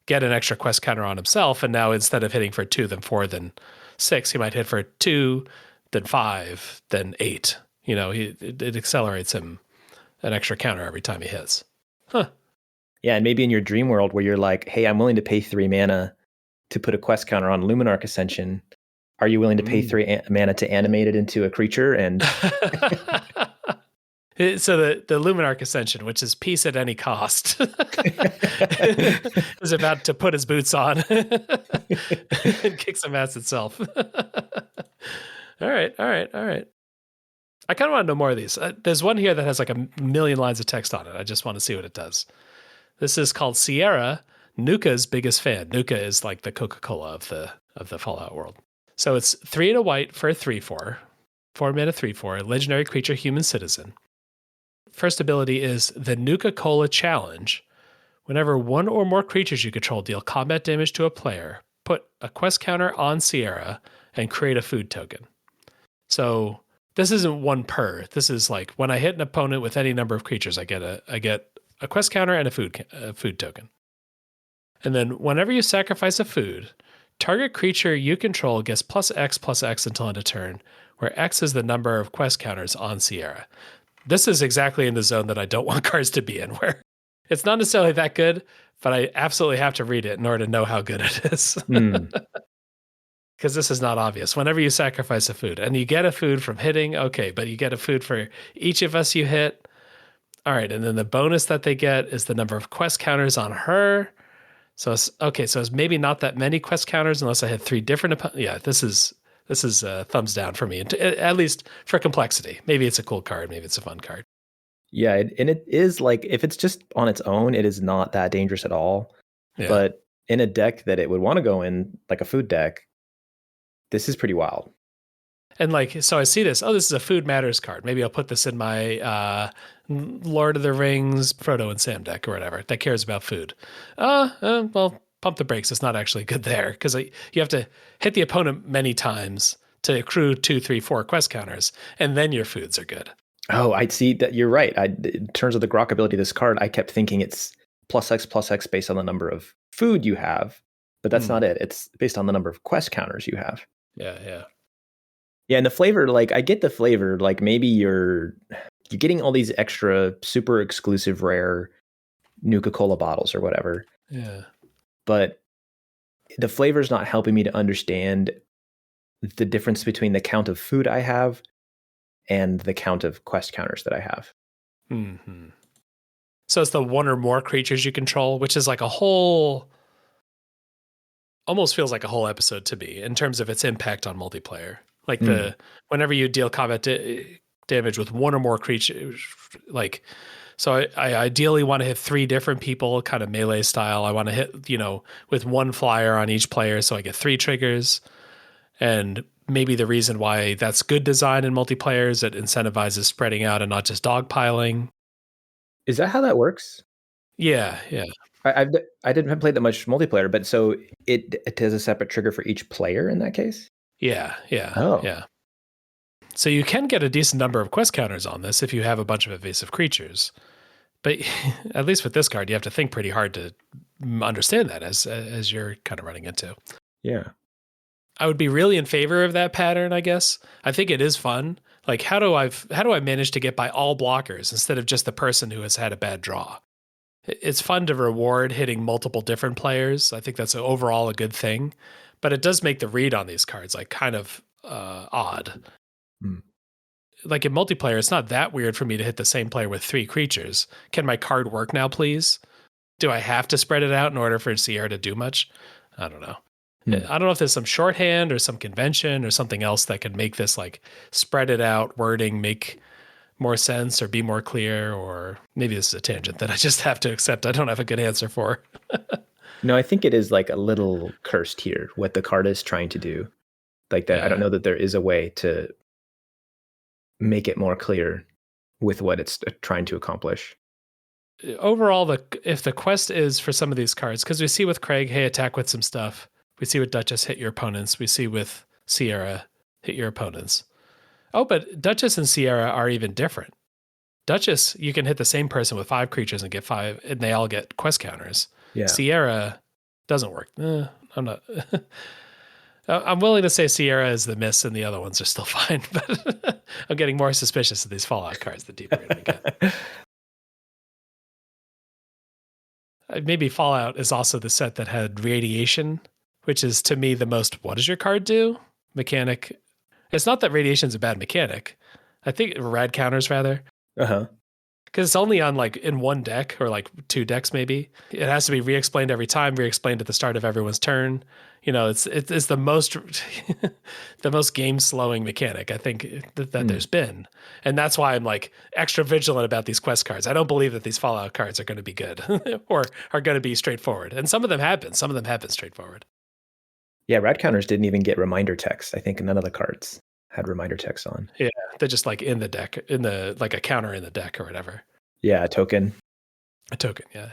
get an extra quest counter on himself, and now instead of hitting for 2, then 4, then 6, he might hit for 2, then 5, then 8. You know, it accelerates him an extra counter every time he hits. Huh. Yeah, and maybe in your dream world where you're like, hey, I'm willing to pay 3 mana to put a quest counter on Luminarch Ascension. Are you willing to pay 3 mana to animate it into a creature? And so the Luminarch Ascension, which is peace at any cost, is about to put his boots on and kick some ass itself. All right. I kind of want to know more of these. There's one here that has like a million lines of text on it. I just want to see what it does. This is called Sierra, Nuka's biggest fan. Nuka is like the Coca-Cola of the Fallout world. So it's 3 and a white for a 3/4, 4 mana 3/4, legendary creature, human citizen. First ability is the Nuka-Cola Challenge. Whenever one or more creatures you control deal combat damage to a player, put a quest counter on Sierra and create a food token. So this isn't one per. This is like when I hit an opponent with any number of creatures, I get a quest counter and a food token. And then whenever you sacrifice a food, target creature you control gets +X until end of turn, where X is the number of quest counters on Sierra. This is exactly in the zone that I don't want cards to be in, where it's not necessarily that good, but I absolutely have to read it in order to know how good it is. Because this is not obvious. Whenever you sacrifice a food, and you get a food from hitting, okay, but you get a food for each of us you hit. All right, and then the bonus that they get is the number of quest counters on her. So it's maybe not that many quest counters unless I had 3 different opponents. Yeah, this is thumbs down for me, at least for complexity. Maybe it's a cool card. Maybe it's a fun card. Yeah, and it is like, if it's just on its own, it is not that dangerous at all. Yeah. But in a deck that it would want to go in, like a food deck, this is pretty wild. And like, so I see this. Oh, this is a Food Matters card. Maybe I'll put this in my Lord of the Rings, Frodo and Sam deck or whatever that cares about food. Well, pump the brakes. It's not actually good there because you have to hit the opponent many times to accrue 2, 3, 4 quest counters, and then your foods are good. Oh, I see that. You're right. In terms of the grok ability of this card, I kept thinking it's +X based on the number of food you have, but that's not it. It's based on the number of quest counters you have. Yeah. Yeah, and the flavor, like, I get the flavor. Like, maybe you're getting all these extra super exclusive rare Nuka-Cola bottles or whatever. Yeah. But the flavor's not helping me to understand the difference between the count of food I have and the count of quest counters that I have. Mm-hmm. So it's the 1 or more creatures you control, which is like a whole... almost feels like a whole episode to me in terms of its impact on multiplayer. Like whenever you deal combat damage with 1 or more creatures, like, so I ideally want to hit 3 different people, kind of melee style. I want to hit, with 1 flyer on each player, so I get 3 triggers. And maybe the reason why that's good design in multiplayer is it incentivizes spreading out and not just dogpiling. Is that how that works? Yeah. I didn't play that much multiplayer, but so it has a separate trigger for each player in that case? Yeah. Oh. Yeah. So you can get a decent number of quest counters on this if you have a bunch of evasive creatures. But at least with this card, you have to think pretty hard to understand that as you're kind of running into. Yeah. I would be really in favor of that pattern, I guess. I think it is fun. Like, how do I manage to get by all blockers instead of just the person who has had a bad draw? It's fun to reward hitting multiple different players. I think that's overall a good thing. But it does make the read on these cards like kind of odd. Like in multiplayer, it's not that weird for me to hit the same player with 3 creatures. Can my card work now, please? Do I have to spread it out in order for Sierra to do much? I don't know. I don't know if there's some shorthand or some convention or something else that can make this like spread it out wording make more sense or be more clear, or maybe this is a tangent that I just have to accept I don't have a good answer for. No, I think it is like a little cursed here, what the card is trying to do. Like that, I don't Yeah. know that there is a way to make it more clear with what it's trying to accomplish. Overall, if the quest is for some of these cards, because we see with Craig, hey, attack with some stuff. We see with Duchess, hit your opponents. We see with Sierra, hit your opponents. Oh, but Duchess and Sierra are even different. Duchess, you can hit the same person with 5 creatures and get 5, and they all get quest counters. Yeah. Sierra doesn't work. I'm not. I'm willing to say Sierra is the miss, and the other ones are still fine. But I'm getting more suspicious of these Fallout cards the deeper we get. Maybe Fallout is also the set that had Radiation, which is to me the most what does your card do mechanic. It's not that Radiation's a bad mechanic. I think rad counters rather. Uh-huh. Because it's only on like in one deck or like 2 decks maybe. It has to be re-explained every time, re-explained at the start of everyone's turn. You know, it's the most the most game slowing mechanic I think that there's been, and that's why I'm like extra vigilant about these quest cards. I don't believe that these Fallout cards are going to be good or are going to be straightforward, and some of them have been. Some of them have been straightforward. Yeah, rad counters didn't even get reminder text. I think none of the cards had reminder text on. Yeah, they're just like in the deck, in the like a counter in the deck or whatever. Yeah, a token. A token, yeah.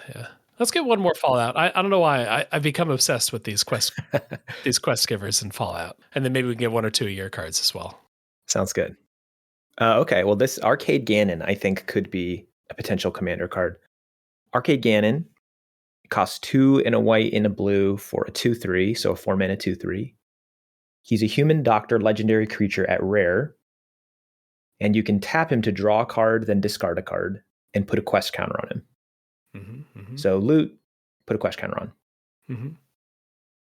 Let's get one more Fallout. I don't know why I've become obsessed with these quest givers in Fallout, and then maybe we can get 1 or 2 of your cards as well. Sounds good. Okay, well, this Arcade Ganon, I think, could be a potential commander card. Arcade Ganon costs 2 and a white and a blue for a 2/3, so a 4-mana 2/3. He's a human doctor legendary creature at rare, and you can tap him to draw a card, then discard a card, and put a quest counter on him. So loot, put a quest counter on.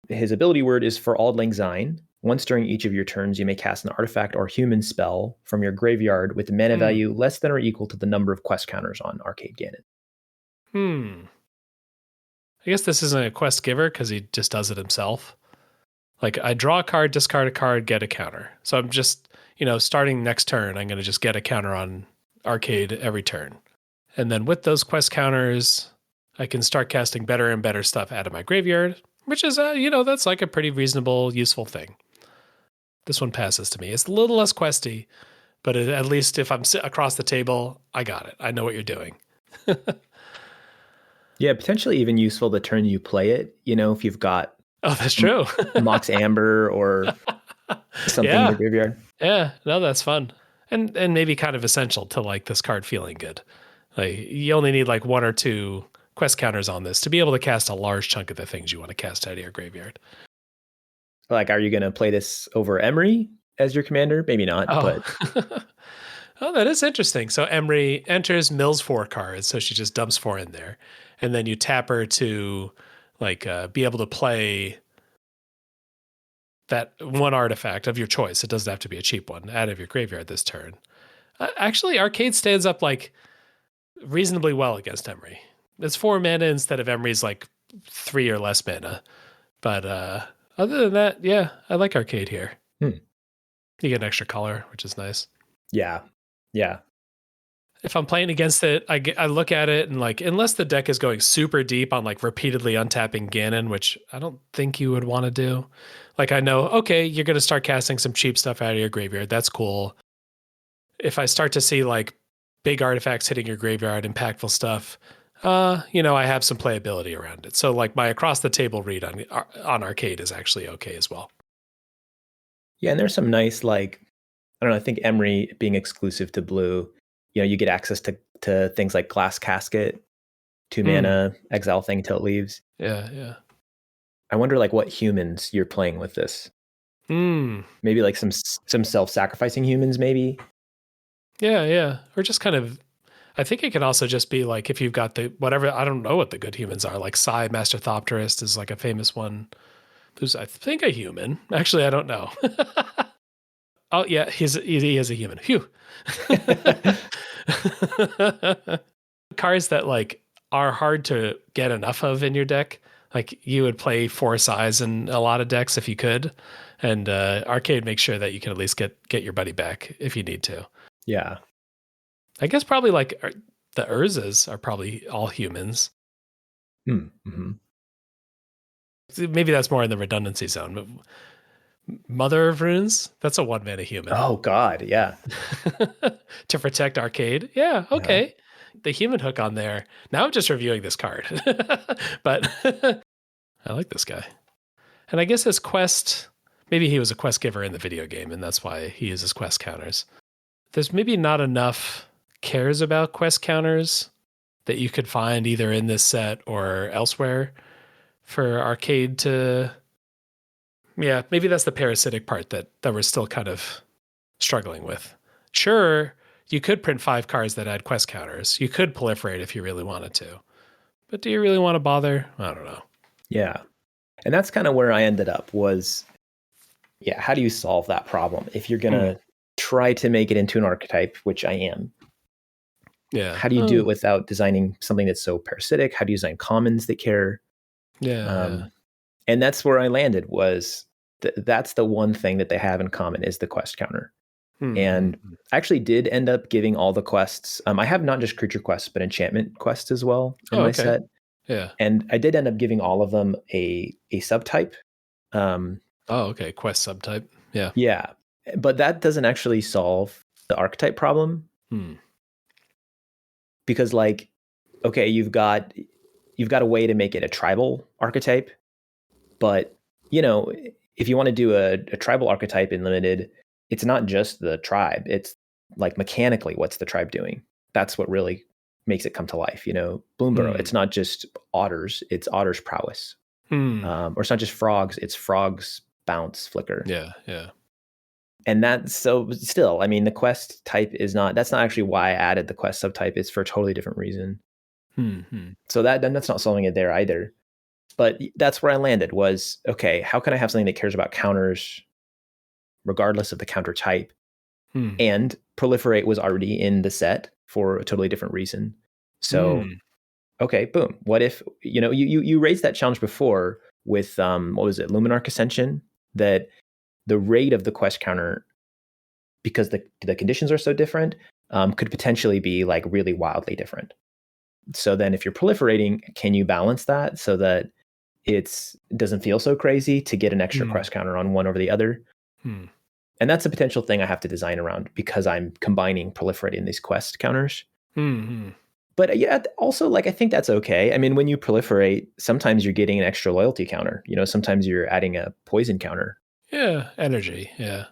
His ability word is for Auld Lang Syne. Once during each of your turns, you may cast an artifact or human spell from your graveyard with a mana value less than or equal to the number of quest counters on Arcade Ganon. I guess this isn't a quest giver because he just does it himself. Like I draw a card, discard a card, get a counter. So I'm just, starting next turn, I'm going to just get a counter on Arcade every turn. And then with those quest counters, I can start casting better and better stuff out of my graveyard, which is, that's like a pretty reasonable, useful thing. This one passes to me. It's a little less questy, but at least if I'm across the table, I got it. I know what you're doing. Yeah, potentially even useful the turn you play it. If you've got that's true. Mox Amber or something in the graveyard. Yeah, no, that's fun. And maybe kind of essential to like this card feeling good. Like you only need like 1 or 2 quest counters on this to be able to cast a large chunk of the things you want to cast out of your graveyard. Like, are you going to play this over Emery as your commander? Maybe not, but oh, that is interesting. So Emery enters, mills 4 cards, so she just dumps 4 in there, and then you tap her to like be able to play that one artifact of your choice. It doesn't have to be a cheap one out of your graveyard this turn. Actually, Arcade stands up like reasonably well against Emery. It's 4 mana instead of Emery's like 3 or less mana. But other than that, yeah, I like Arcade here. You get an extra color, which is nice. Yeah. If I'm playing against it, I look at it and like, unless the deck is going super deep on like repeatedly untapping Ganon, which I don't think you would want to do. Like I know, okay, you're going to start casting some cheap stuff out of your graveyard. That's cool. If I start to see like big artifacts hitting your graveyard, impactful stuff, I have some playability around it. So like my across the table read on Arcade is actually okay as well. Yeah, and there's some nice like, I don't know, I think Emery being exclusive to blue, you get access to things like Glass Casket, 2 mana exile thing till it leaves. Yeah. I wonder like what humans you're playing with this. Maybe like some self-sacrificing humans, maybe. Yeah. Or just kind of, I think it can also just be like if you've got the whatever, I don't know what the good humans are. Like Psy Master Thopterist is like a famous one. Who's I think a human. Actually, I don't know. Oh yeah, he is a human. Phew. Cards that like are hard to get enough of in your deck. Like you would play 4 Psys in a lot of decks if you could, and Arcade makes sure that you can at least get your buddy back if you need to. Yeah. I guess probably like the Urzas are probably all humans. maybe that's more in the redundancy zone. But Mother of Runes, that's a 1 mana human. Oh God, yeah. To protect Arcade. Yeah, Uh-huh. okay. The human hook on there. Now I'm just reviewing this card. But I like this guy. And I guess his quest, maybe he was a quest giver in the video game, and that's why he uses quest counters. There's maybe not enough cares about quest counters that you could find either in this set or elsewhere for Arcade to. Yeah, maybe that's the parasitic part that we're still kind of struggling with. Sure, you could print 5 cards that add quest counters. You could proliferate if you really wanted to. But do you really want to bother? I don't know. Yeah. And that's kind of where I ended up was, yeah, how do you solve that problem? If you're going to try to make it into an archetype, which I am, yeah, how do you do it without designing something that's so parasitic? How do you design commons that care? Yeah. And that's where I landed was that's the one thing that they have in common is the quest counter. And I actually did end up giving all the quests. I have not just creature quests, but enchantment quests as well in my set. Yeah. And I did end up giving all of them a subtype. Okay. Quest subtype. Yeah. Yeah. But that doesn't actually solve the archetype problem. Because like, okay, you've got a way to make it a tribal archetype. But, you know, if you want to do a tribal archetype in limited, it's not just the tribe. It's like mechanically, what's the tribe doing? That's what really makes it come to life. You know, Bloomburrow, it's not just otters, it's otters' prowess. Or it's not just frogs, it's frogs' bounce, flicker. Yeah, yeah. And that's so still, I mean, the quest type is not, that's not actually why I added the quest subtype. It's for a totally different reason. So that's not solving it there either. But that's where I landed was, okay, how can I have something that cares about counters regardless of the counter type? And proliferate was already in the set for a totally different reason. So, okay, boom. What if, you know, you raised that challenge before with, what was it, Luminarch Ascension, that the rate of the quest counter, because the conditions are so different, could potentially be like really wildly different. So then if you're proliferating, can you balance that so that it doesn't feel so crazy to get an extra quest counter on one over the other? And that's a potential thing I have to design around because I'm combining proliferating these quest counters. But yeah, also, like, I think that's okay. I mean, when you proliferate, sometimes you're getting an extra loyalty counter. You know, sometimes you're adding a poison counter. Yeah, energy. Yeah.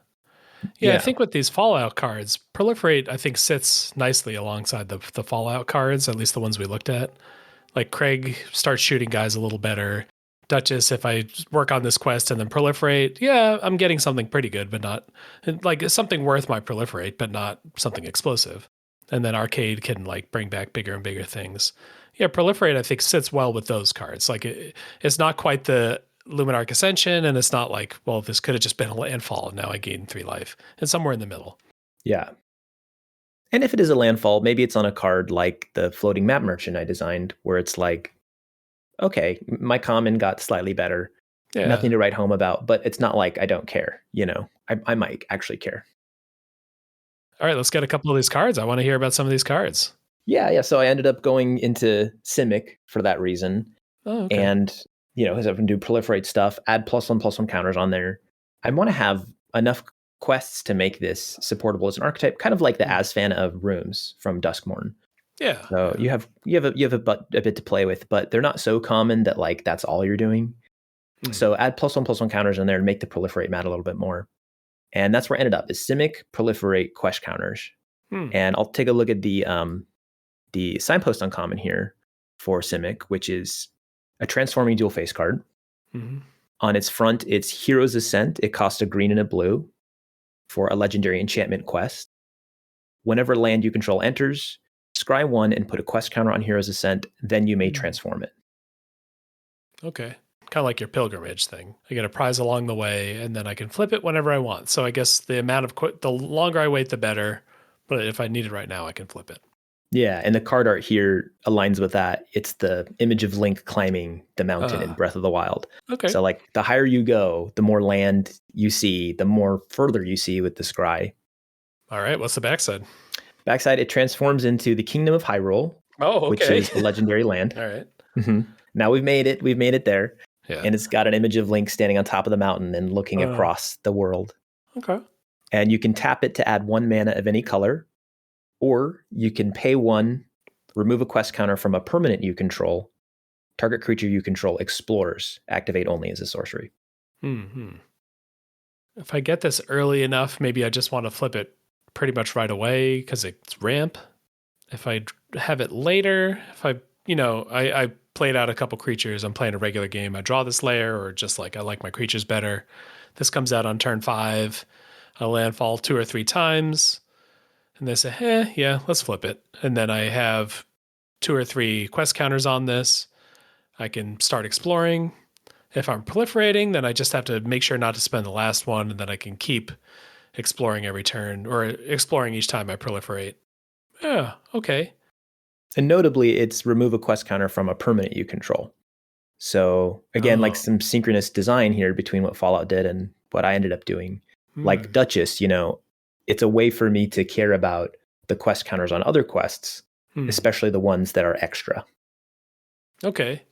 I think with these Fallout cards, proliferate, I think, sits nicely alongside the Fallout cards, at least the ones we looked at. Like Craig starts shooting guys a little better. Duchess, if I work on this quest and then proliferate, yeah, I'm getting something pretty good, but not like something worth my proliferate, but not something explosive. And then Arcade can like bring back bigger and bigger things. Yeah, proliferate, I think, sits well with those cards. Like it's not quite the Luminarch Ascension, and it's not like, well, this could have just been a landfall, and now I gain 3 life. It's somewhere in the middle. Yeah. And if it is a landfall, maybe it's on a card like the floating map merchant I designed, where it's like, okay, my common got slightly better. Yeah. Nothing to write home about, but it's not like I don't care. You know, I might actually care. All right, let's get a couple of these cards. I want to hear about some of these cards. Yeah. So I ended up going into Simic for that reason. Oh, okay. And, you know, as I can do proliferate stuff, add +1/+1 counters on there. I want to have enough quests to make this supportable as an archetype, kind of like the Asfan of Rooms from Duskmorn. Yeah. So you have a bit to play with, but they're not so common that like that's all you're doing. So add +1/+1 counters in there and make the proliferate matter a little bit more. And that's where I ended up is Simic proliferate quest counters. And I'll take a look at the signpost uncommon here for Simic, which is a transforming dual face card. On its front, it's Hero's Ascent. It costs a green and a blue for a legendary enchantment quest. Whenever land you control enters, scry 1 and put a quest counter on Hero's Ascent, then you may transform it. Okay. Kind of like your pilgrimage thing. I get a prize along the way, and then I can flip it whenever I want. So I guess the amount of the longer I wait, the better. But if I need it right now, I can flip it. Yeah, and the card art here aligns with that. It's the image of Link climbing the mountain in Breath of the Wild. Okay. So like the higher you go, the more land you see, the more further you see with the scry. All right, what's the backside? Backside, it transforms into the Kingdom of Hyrule, which is a legendary land. All right. Now we've made it. We've made it there. Yeah. And it's got an image of Link standing on top of the mountain and looking across the world. Okay. And you can tap it to add 1 mana of any color, or you can pay 1, remove a quest counter from a permanent you control. Target creature you control explores. Activate only as a sorcery. Mm-hmm. If I get this early enough, maybe I just want to flip it pretty much right away because it's ramp. If I have it later, if I played out a couple creatures, I'm playing a regular game, I draw this layer, or just like I like my creatures better. This comes out on turn 5. I landfall 2 or 3 times, and they say, yeah, let's flip it. And then I have 2 or 3 quest counters on this. I can start exploring. If I'm proliferating, then I just have to make sure not to spend the last one, and then I can keep exploring every turn, or exploring each time I proliferate. Yeah, okay. And notably, it's remove a quest counter from a permanent you control. So again, like some synchronous design here between what Fallout did and what I ended up doing. Like Duchess, it's a way for me to care about the quest counters on other quests, especially the ones that are extra. Okay.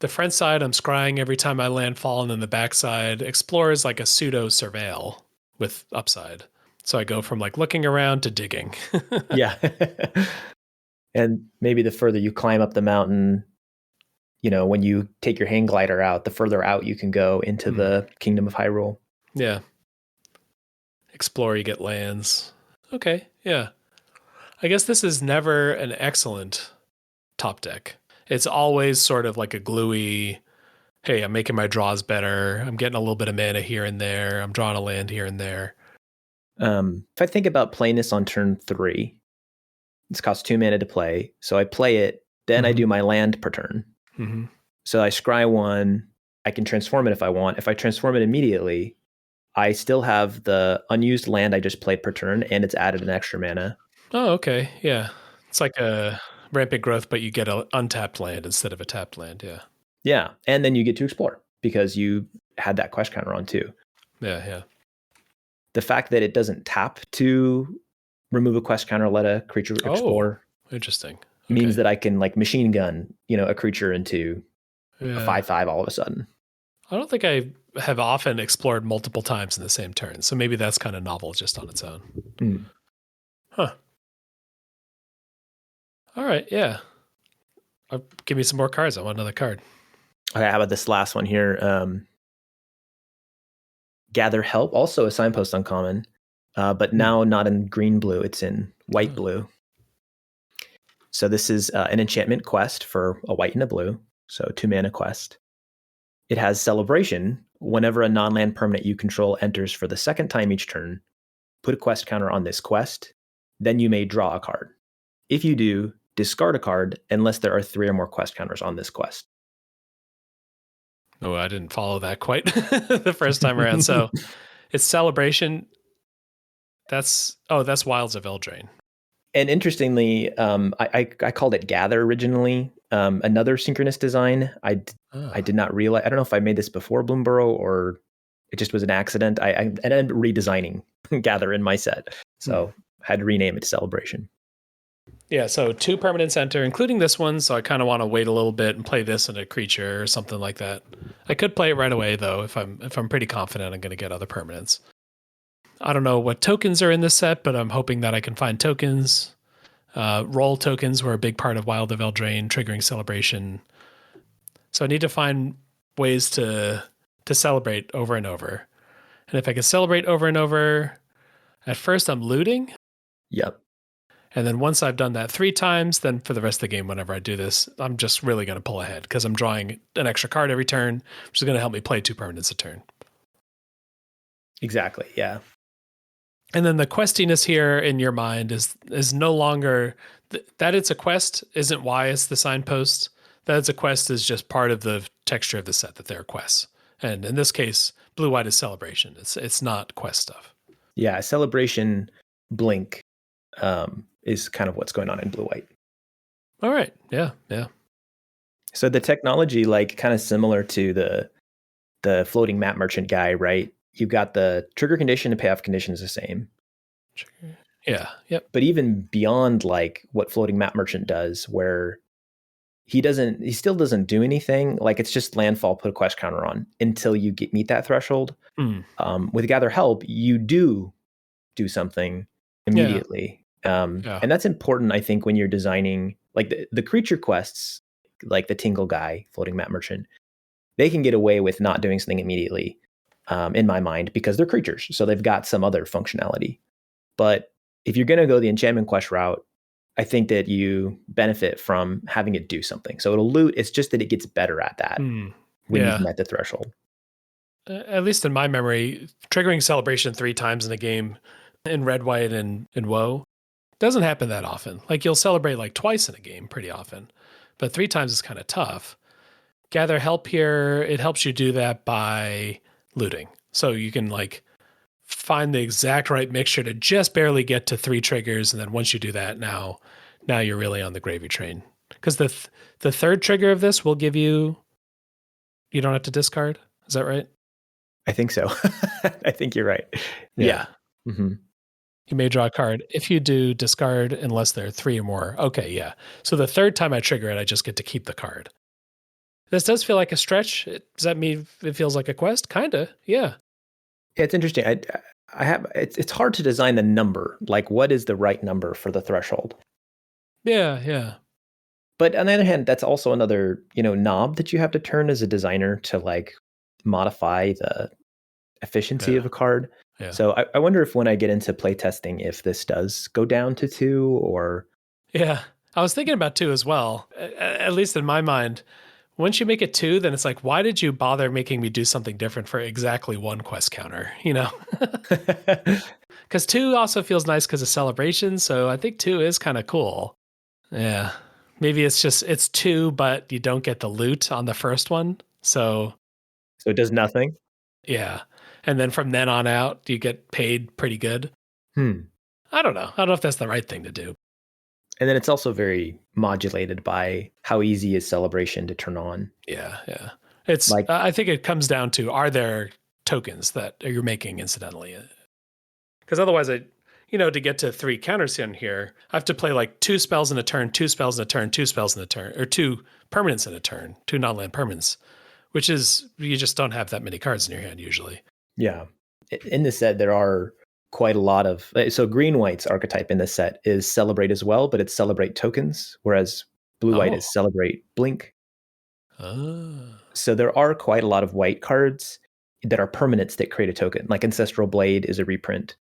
The front side, I'm scrying every time I landfall, and then the back side, explore is like a pseudo surveil with upside. So I go from like looking around to digging. Yeah. And maybe the further you climb up the mountain, when you take your hang glider out, the further out you can go into the Kingdom of Hyrule. Yeah. Explore, you get lands. Okay, yeah. I guess this is never an excellent top deck. It's always sort of like a gluey, hey, I'm making my draws better. I'm getting a little bit of mana here and there. I'm drawing a land here and there. If I think about playing this on turn 3, this costs 2 mana to play. So I play it, then I do my land per turn. Mm-hmm. So I scry 1, I can transform it if I want. If I transform it immediately, I still have the unused land I just played per turn, and it's added an extra mana. Oh, okay. Yeah. It's like a rampant growth, but you get an untapped land instead of a tapped land. Yeah. Yeah. And then you get to explore because you had that quest counter on too. Yeah. The fact that it doesn't tap to remove a quest counter, let a creature explore. Interesting. Means that I can like machine gun, a creature into a 5/5 all of a sudden. I don't think I have often explored multiple times in the same turn. So maybe that's kind of novel just on its own. Huh. All right. Yeah. Give me some more cards. I want another card. Okay. How about this last one here? Gather Help, also a signpost uncommon, but now not in green-blue. It's in white-blue. So this is an enchantment quest for a white and a blue. So 2 mana quest. It has Celebration. Whenever a non-land permanent you control enters for the second time each turn, put a quest counter on this quest. Then you may draw a card. If you do, discard a card unless there are 3 or more quest counters on this quest. Oh, I didn't follow that quite the first time around. So it's Celebration. That's Wilds of Eldraine. And interestingly, I called it Gather originally. Another synchronous design. I did not realize. I don't know if I made this before Bloomborough or it just was an accident. I ended up redesigning Gather in my set, so I had to rename it to Celebration. Yeah, so 2 permanents enter, including this one. So I kind of want to wait a little bit and play this in a creature or something like that. I could play it right away though if I'm pretty confident I'm going to get other permanents. I don't know what tokens are in this set, but I'm hoping that I can find tokens. Roll tokens were a big part of Wild of Eldraine, triggering Celebration. So I need to find ways to celebrate over and over. And if I can celebrate over and over, at first I'm looting. Yep. And then once I've done that 3 times, then for the rest of the game, whenever I do this, I'm just really going to pull ahead because I'm drawing an extra card every turn, which is going to help me play 2 permanents a turn. Exactly, yeah. And then the questiness here in your mind is no longer that it's a quest isn't why it's the signpost. That it's a quest is just part of the texture of the set that they're quests. And in this case, blue-white is Celebration. It's not quest stuff. Yeah, Celebration blink is kind of what's going on in blue-white. All right. Yeah. So the technology, like kind of similar to the floating map merchant guy, right? You've got the trigger condition and payoff condition is the same. Yeah. Yep. But even beyond like what floating map merchant does, where he still doesn't do anything. Like, it's just landfall, put a quest counter on until you meet that threshold. With Gather Help, you do something Yeah. immediately. Yeah. And that's important, I think, when you're designing like the creature quests, like the Tingle Guy, Floating Map Merchant, they can get away with not doing something immediately, in my mind, because they're creatures. So they've got some other functionality. But if you're going to go the enchantment quest route, I think that you benefit from having it do something. So it'll loot. It's just that it gets better at that when you've Yeah. met the threshold. At least in my memory, triggering celebration 3 times in a game in Red, White, and Woe doesn't happen that often. Like, you'll celebrate like twice in a game pretty often, but 3 times is kind of tough. Gather Help here, it helps you do that by looting. So you can like find the exact right mixture to just barely get to 3 triggers, and then once you do that, now you're really on the gravy train. Because the third trigger of this will give you don't have to discard. Is that right? I think so. I think you're right. Yeah. Mm-hmm. You may draw a card. If you do, discard unless there are 3 or more. Okay, yeah. So the third time I trigger it, I just get to keep the card. This does feel like a stretch. Does that mean it feels like a quest? Kinda, yeah. Yeah, it's interesting. I have it's hard to design the number. Like, what is the right number for the threshold? Yeah. But on the other hand, that's also another, knob that you have to turn as a designer to like modify the efficiency of a card. Yeah. So I wonder if when I get into playtesting, if this does go down to 2 or. Yeah. I was thinking about 2 as well. At least in my mind. Once you make it 2, then it's like, why did you bother making me do something different for exactly 1 quest counter? Because 2 also feels nice because of celebration. So I think 2 is kind of cool. Yeah. Maybe it's 2, but you don't get the loot on the first one. So it does nothing. Yeah. And then from then on out, you get paid pretty good. I don't know. I don't know if that's the right thing to do. And then it's also very modulated by how easy is celebration to turn on. Yeah. It's like, I think it comes down to, are there tokens that you're making incidentally? Because otherwise, to get to 3 counters in here, I have to play like 2 spells in a turn, 2 spells in a turn, 2 spells in a turn, or 2 permanents in a turn, 2 non-land permanents, which is, you just don't have that many cards in your hand usually. Yeah. In this set, there are quite a lot of, so green-white's archetype in this set is celebrate as well, but it's celebrate tokens, whereas blue-white is celebrate blink. So there are quite a lot of white cards that are permanents that create a token. Like Ancestral Blade is a reprint,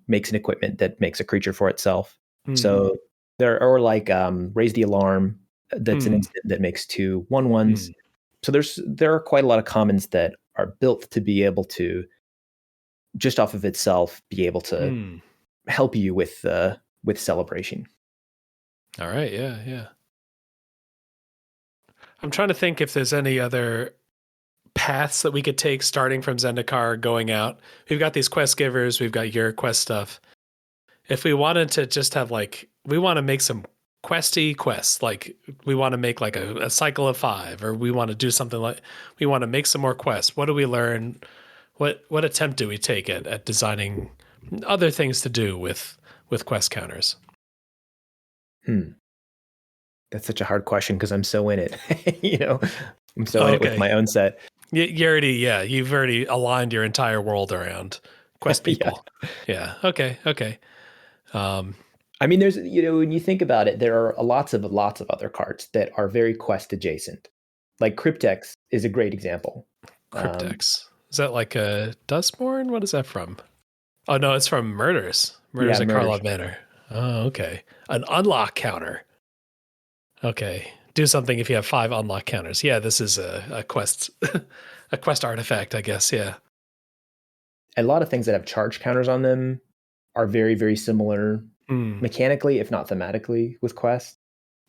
makes an equipment that makes a creature for itself. So there are like Raise the Alarm, that's an instant that makes 2 1/1s. So there are quite a lot of commons that are built to be able to, just off of itself, be able to help you with celebration. All right, yeah. I'm trying to think if there's any other paths that we could take starting from Zendikar going out. We've got these quest givers, we've got your quest stuff. If we wanted to just have we want to make some questy quests, like we want to make like a cycle of 5, or we want to do something like, we want to make some more quests. What do we learn? What attempt do we take at designing other things to do with quest counters? That's such a hard question because I'm so in it. I'm so in it with my own set. You've already aligned your entire world around quest people. Yeah. Okay. I mean, there's, when you think about it, there are lots of other cards that are very quest adjacent. Like Cryptex is a great example. Cryptex. Is that like a Dustborn? What is that from? Oh, no, it's from Murders. Murders at Karlov Manor. Oh, okay. An unlock counter. Okay. Do something if you have 5 unlock counters. Yeah, this is a quest a quest artifact, I guess. Yeah. A lot of things that have charge counters on them are very, very similar mechanically, if not thematically, with quests.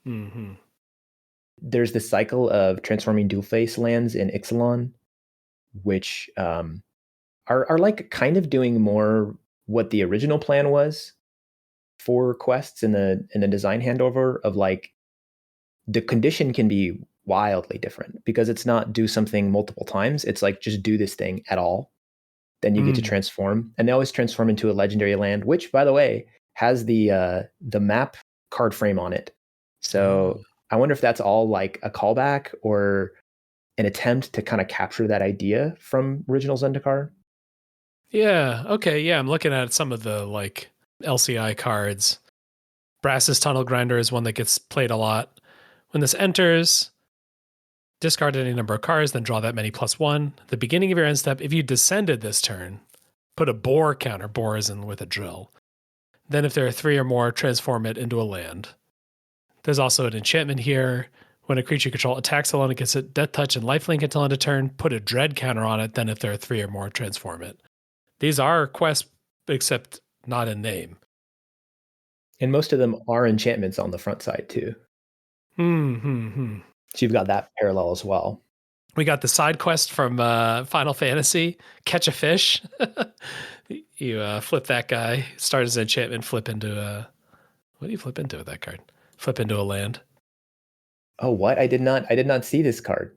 There's the cycle of transforming dual face lands in Ixalan, which are like kind of doing more what the original plan was for quests in the design handover, of like, the condition can be wildly different because it's not do something multiple times. It's like, just do this thing at all. Then you get to transform, and they always transform into a legendary land, which, by the way, has the map card frame on it. So I wonder if that's all like a callback or an attempt to kind of capture that idea from original Zendikar. Yeah. Okay. Yeah. I'm looking at some of the like LCI cards. Brass's Tunnel Grinder is one that gets played a lot. When this enters, discard any number of cards, then draw that many +1. At the beginning of your end step, if you descended this turn, put a bore counter, bore is in with a drill. Then if there are 3 or more, transform it into a land. There's also an enchantment here. When a creature you control attacks alone, it gets a death touch and lifelink until end of turn. Put a dread counter on it, then if there are 3 or more, transform it. These are quests, except not in name. And most of them are enchantments on the front side too. So you've got that parallel as well. We got the side quest from Final Fantasy, Catch a Fish. You flip that guy, start as an enchantment, flip into a... What do you flip into with that card? Flip into a land. Oh, what? I did not see this card.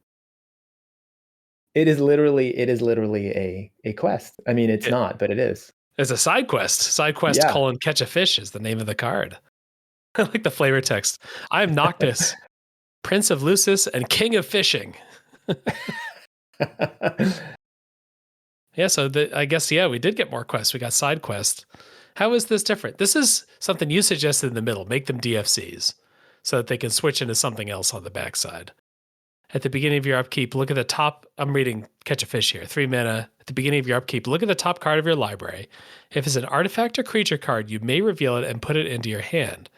It is literally a quest. I mean, it's not, but it is. It's a side quest. Side quest : Catch a Fish is the name of the card. I like the flavor text. I'm Noctis, Prince of Lucis and King of Fishing. Yeah, so I guess, yeah, we did get more quests. We got side quests. How is this different? This is something you suggested in the middle. Make them DFCs so that they can switch into something else on the backside. At the beginning of your upkeep, look at the top. I'm reading Catch a Fish here. 3 mana. At the beginning of your upkeep, look at the top card of your library. If it's an artifact or creature card, you may reveal it and put it into your hand.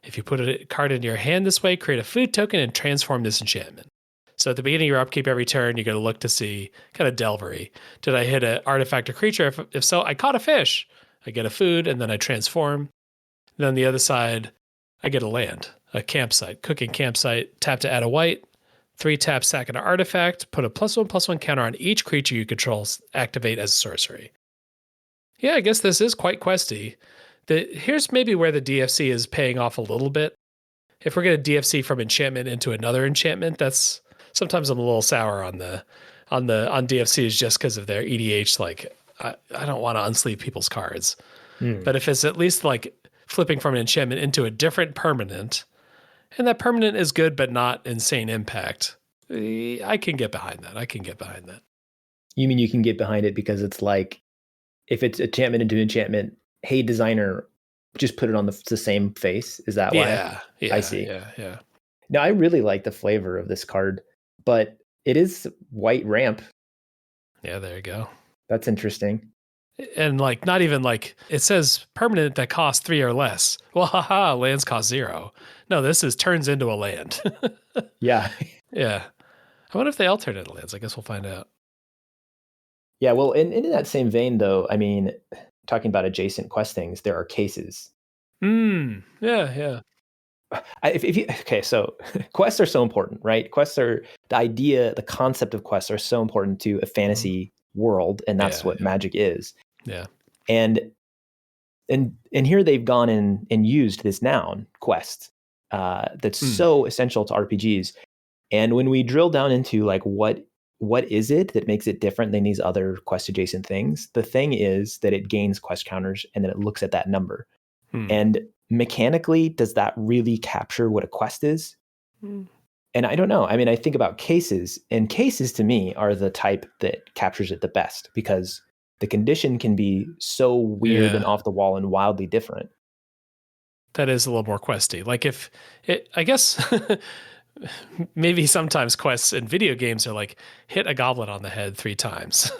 If you put a card into your hand this way, create a food token and transform this enchantment. So at the beginning of your upkeep every turn, you're going to look to see kind of Delvery. Did I hit an artifact or creature? If so, I caught a fish. I get a food and then I transform. Then on the other side, I get a land, a campsite, cooking campsite, tap to add a white. 3 taps, sack an artifact, put a +1/+1 counter on each creature you control, activate as a sorcery. Yeah, I guess this is quite questy. Here's maybe where the DFC is paying off a little bit. If we're going to DFC from enchantment into another enchantment, that's sometimes I'm a little sour on DFCs just because of their EDH. Like I don't want to unsleeve people's cards, but if it's at least like flipping from an enchantment into a different permanent, and that permanent is good but not insane impact, I can get behind that. You mean you can get behind it because it's like, if it's enchantment into enchantment, hey, designer, just put it on the same face. Is that why? Yeah. I see. Yeah. Now, I really like the flavor of this card, but it is white ramp. Yeah, there you go. That's interesting. And like, not even like, it says permanent that costs 3 or less. Well, haha, lands cost 0. No, this turns into a land. Yeah. Yeah. I wonder if they alternate lands. I guess we'll find out. Yeah, well, in that same vein, though, I mean, talking about adjacent quest things, there are cases. Yeah. Okay, so quests are so important, right? Quests are the concept of quests are so important to a fantasy world, and that's what Magic is. Yeah. And here they've gone in and used this noun, quest, that's so essential to RPGs. And when we drill down into like what is it that makes it different than these other quest adjacent things, the thing is that it gains quest counters and then it looks at that number. And mechanically, does that really capture what a quest is? And I don't know. I mean, I think about cases, and cases to me are the type that captures it the best because the condition can be so weird and off the wall and wildly different. That is a little more questy. Like if it, I guess maybe sometimes quests in video games are like hit a goblin on the head 3 times.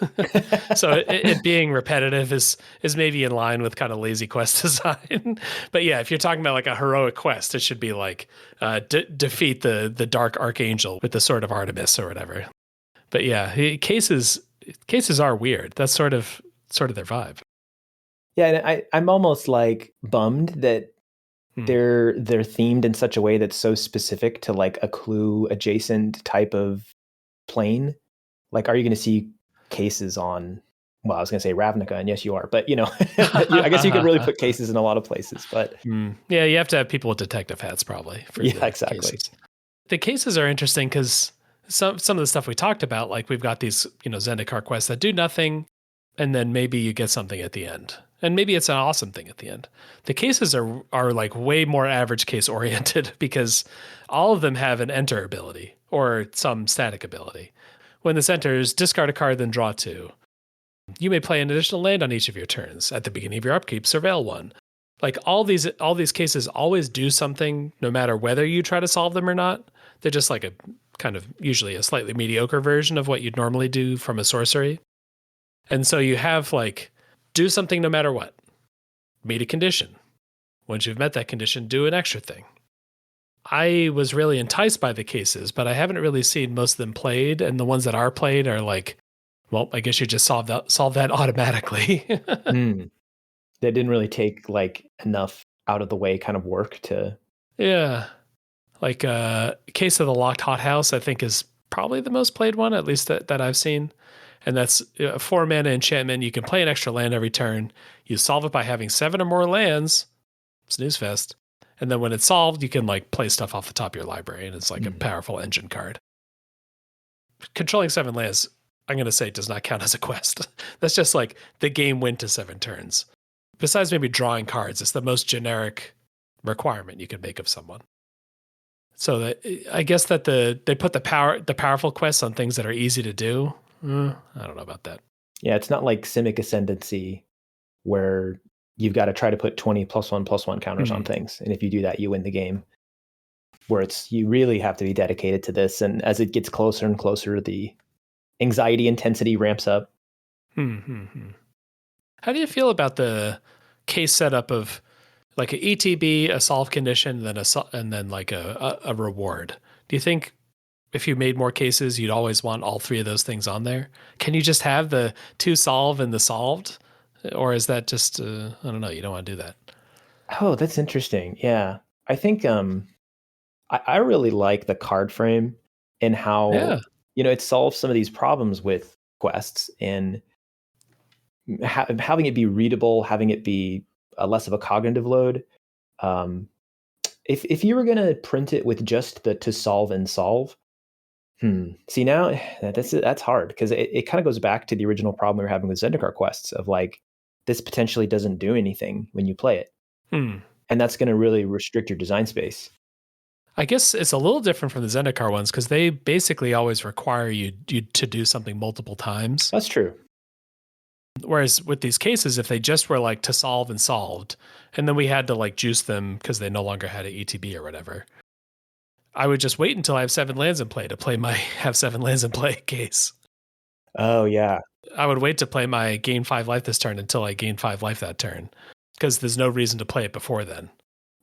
So it being repetitive is maybe in line with kind of lazy quest design. But yeah, if you're talking about like a heroic quest, it should be like defeat the dark archangel with the sword of Artemis or whatever. But yeah, cases are weird. That's sort of their vibe. Yeah, and I'm almost like bummed that they're themed in such a way that's so specific to like a clue adjacent type of plane. Like, are you going to see cases on? Well, I was going to say Ravnica, and yes, you are. But you know, I guess you could really put cases in a lot of places. But yeah, you have to have people with detective hats probably. Exactly. Cases. The cases are interesting because some of the stuff we talked about, like we've got these Zendikar quests that do nothing, and then maybe you get something at the end. And maybe it's an awesome thing at the end. The cases are like way more average case oriented because all of them have an enter ability or some static ability. When this enters, discard a card, then draw 2. You may play an additional land on each of your turns. At the beginning of your upkeep, surveil 1. Like all these cases always do something no matter whether you try to solve them or not. They're just like a kind of usually a slightly mediocre version of what you'd normally do from a sorcery. And so you have like do something no matter what. Meet a condition. Once you've met that condition, do an extra thing. I was really enticed by the cases, but I haven't really seen most of them played, and the ones that are played are like, well, I guess you just solve that automatically. That didn't really take like enough out of the way kind of work to. Yeah. Like Case of the Locked Hothouse, I think is probably the most played one, at least that I've seen. And that's a 4-mana enchantment. You can play an extra land every turn. You solve it by having 7 or more lands. Snooze fest. And then when it's solved, you can like play stuff off the top of your library, and it's like a powerful engine card. Controlling 7 lands, I'm going to say, does not count as a quest. That's just like the game went to 7 turns. Besides maybe drawing cards, it's the most generic requirement you can make of someone. So that I guess that they put the powerful quests on things that are easy to do. I don't know about that. Yeah, it's not like Simic Ascendancy where you've got to try to put 20 +1/+1 counters on things. And if you do that, you win the game. Where you really have to be dedicated to this. And as it gets closer and closer, the anxiety intensity ramps up. How do you feel about the case setup of like an ETB, a solve condition, and then like a reward? Do you think if you made more cases, you'd always want all 3 of those things on there? Can you just have the 2 solve and the solved? Or is that just, I don't know, you don't want to do that? Oh, that's interesting. Yeah. I think I really like the card frame and how, it solves some of these problems with quests and having it be readable, having it be less of a cognitive load. If you were going to print it with just the to solve and solve, see now that's hard because it kind of goes back to the original problem we were having with Zendikar quests of like, this potentially doesn't do anything when you play it. And that's going to really restrict your design space. I guess it's a little different from the Zendikar ones because they basically always require you to do something multiple times. That's true. Whereas with these cases, if they just were like to solve and solved, and then we had to like juice them because they no longer had an ETB or whatever, I would just wait until I have 7 lands in play to play my have 7 lands in play case. Oh, yeah. I would wait to play my gain 5 life this turn until I gain 5 life that turn because there's no reason to play it before then.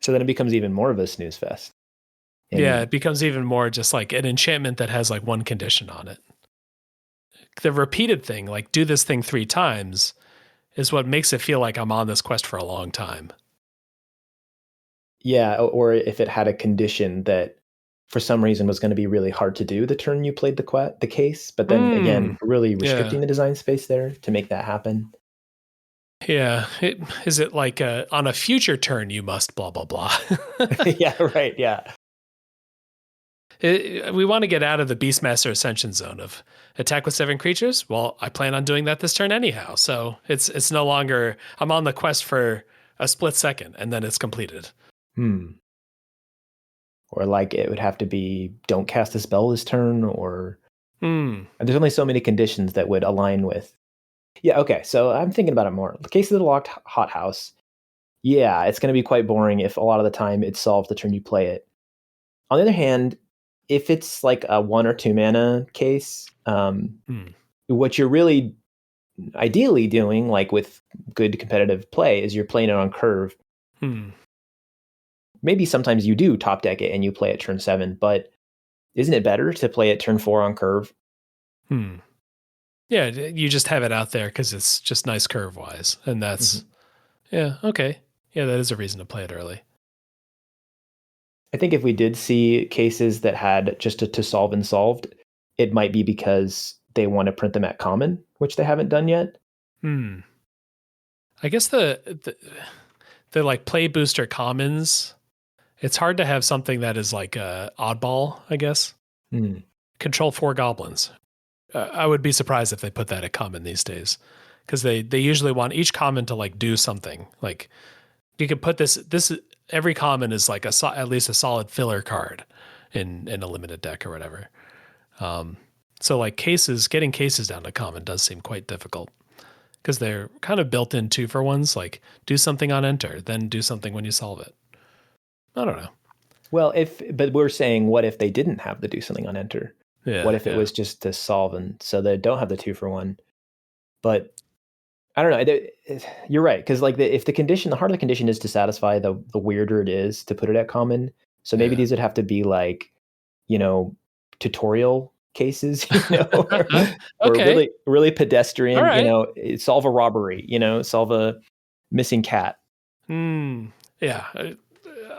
So then it becomes even more of a snooze fest. Yeah, it becomes even more just like an enchantment that has like one condition on it. The repeated thing, like do this thing 3 times, is what makes it feel like I'm on this quest for a long time. Yeah, or if it had a condition that for some reason was going to be really hard to do the turn you played the case, but then again, really restricting the design space there to make that happen. Yeah. Is it like on a future turn you must blah, blah, blah. Yeah, right. Yeah. We want to get out of the Beastmaster Ascension zone of attack with 7 creatures. Well, I plan on doing that this turn anyhow. So it's no longer, I'm on the quest for a split second and then it's completed. Or like it would have to be don't cast a spell this turn, or there's only so many conditions that would align with. Yeah, okay. So I'm thinking about it more. The Case of the Locked Hothouse. Yeah, it's going to be quite boring if a lot of the time it's solved the turn you play it. On the other hand, if it's like a 1 or 2 mana case, what you're really ideally doing, like with good competitive play, is you're playing it on curve. Maybe sometimes you do top deck it and you play it turn 7, but isn't it better to play it turn 4 on curve? Yeah, you just have it out there because it's just nice curve wise. And that's, yeah, okay. Yeah, that is a reason to play it early. I think if we did see cases that had just a to solve and solved, it might be because they want to print them at common, which they haven't done yet. I guess the like play booster commons, it's hard to have something that is like a oddball, I guess. Control 4 goblins. I would be surprised if they put that at common these days because they usually want each common to like do something. Like you could put this every common is like at least a solid filler card in a limited deck or whatever. So like getting cases down to common does seem quite difficult because they're kind of built in 2-for-1s, like do something on enter, then do something when you solve it. I don't know. Well, but we're saying, what if they didn't have the do something on enter? Yeah. What if it was just to solve, and so they don't have the 2-for-1? But I don't know. You're right, because like if the heart of the condition is to satisfy, the weirder it is to put it at common. So maybe these would have to be like, tutorial cases, or Okay. really, really pedestrian, All right. solve a robbery, solve a missing cat. Yeah.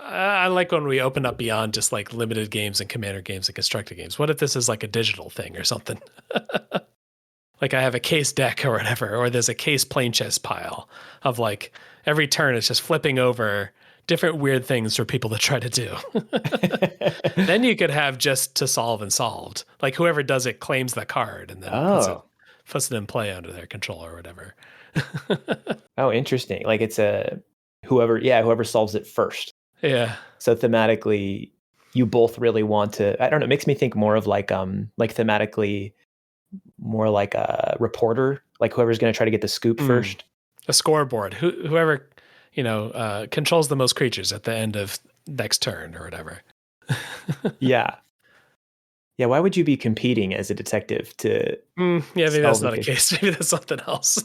I like when we open up beyond just like limited games and commander games and constructed games. What if this is like a digital thing or something? Like I have a case deck or whatever, or there's a case plain chest pile of like every turn it's just flipping over different weird things for people to try to do. Then you could have just to solve and solved. Like whoever does it claims the card and then puts it in play under their control or whatever. Oh, interesting. Like it's whoever solves it first. Yeah. So thematically, you both really want to. I don't know. It makes me think more of like thematically, more like a reporter, like whoever's going to try to get the scoop first. A scoreboard. Whoever controls the most creatures at the end of next turn or whatever. Yeah. Why would you be competing as a detective to? Maybe that's not a case. Maybe that's something else.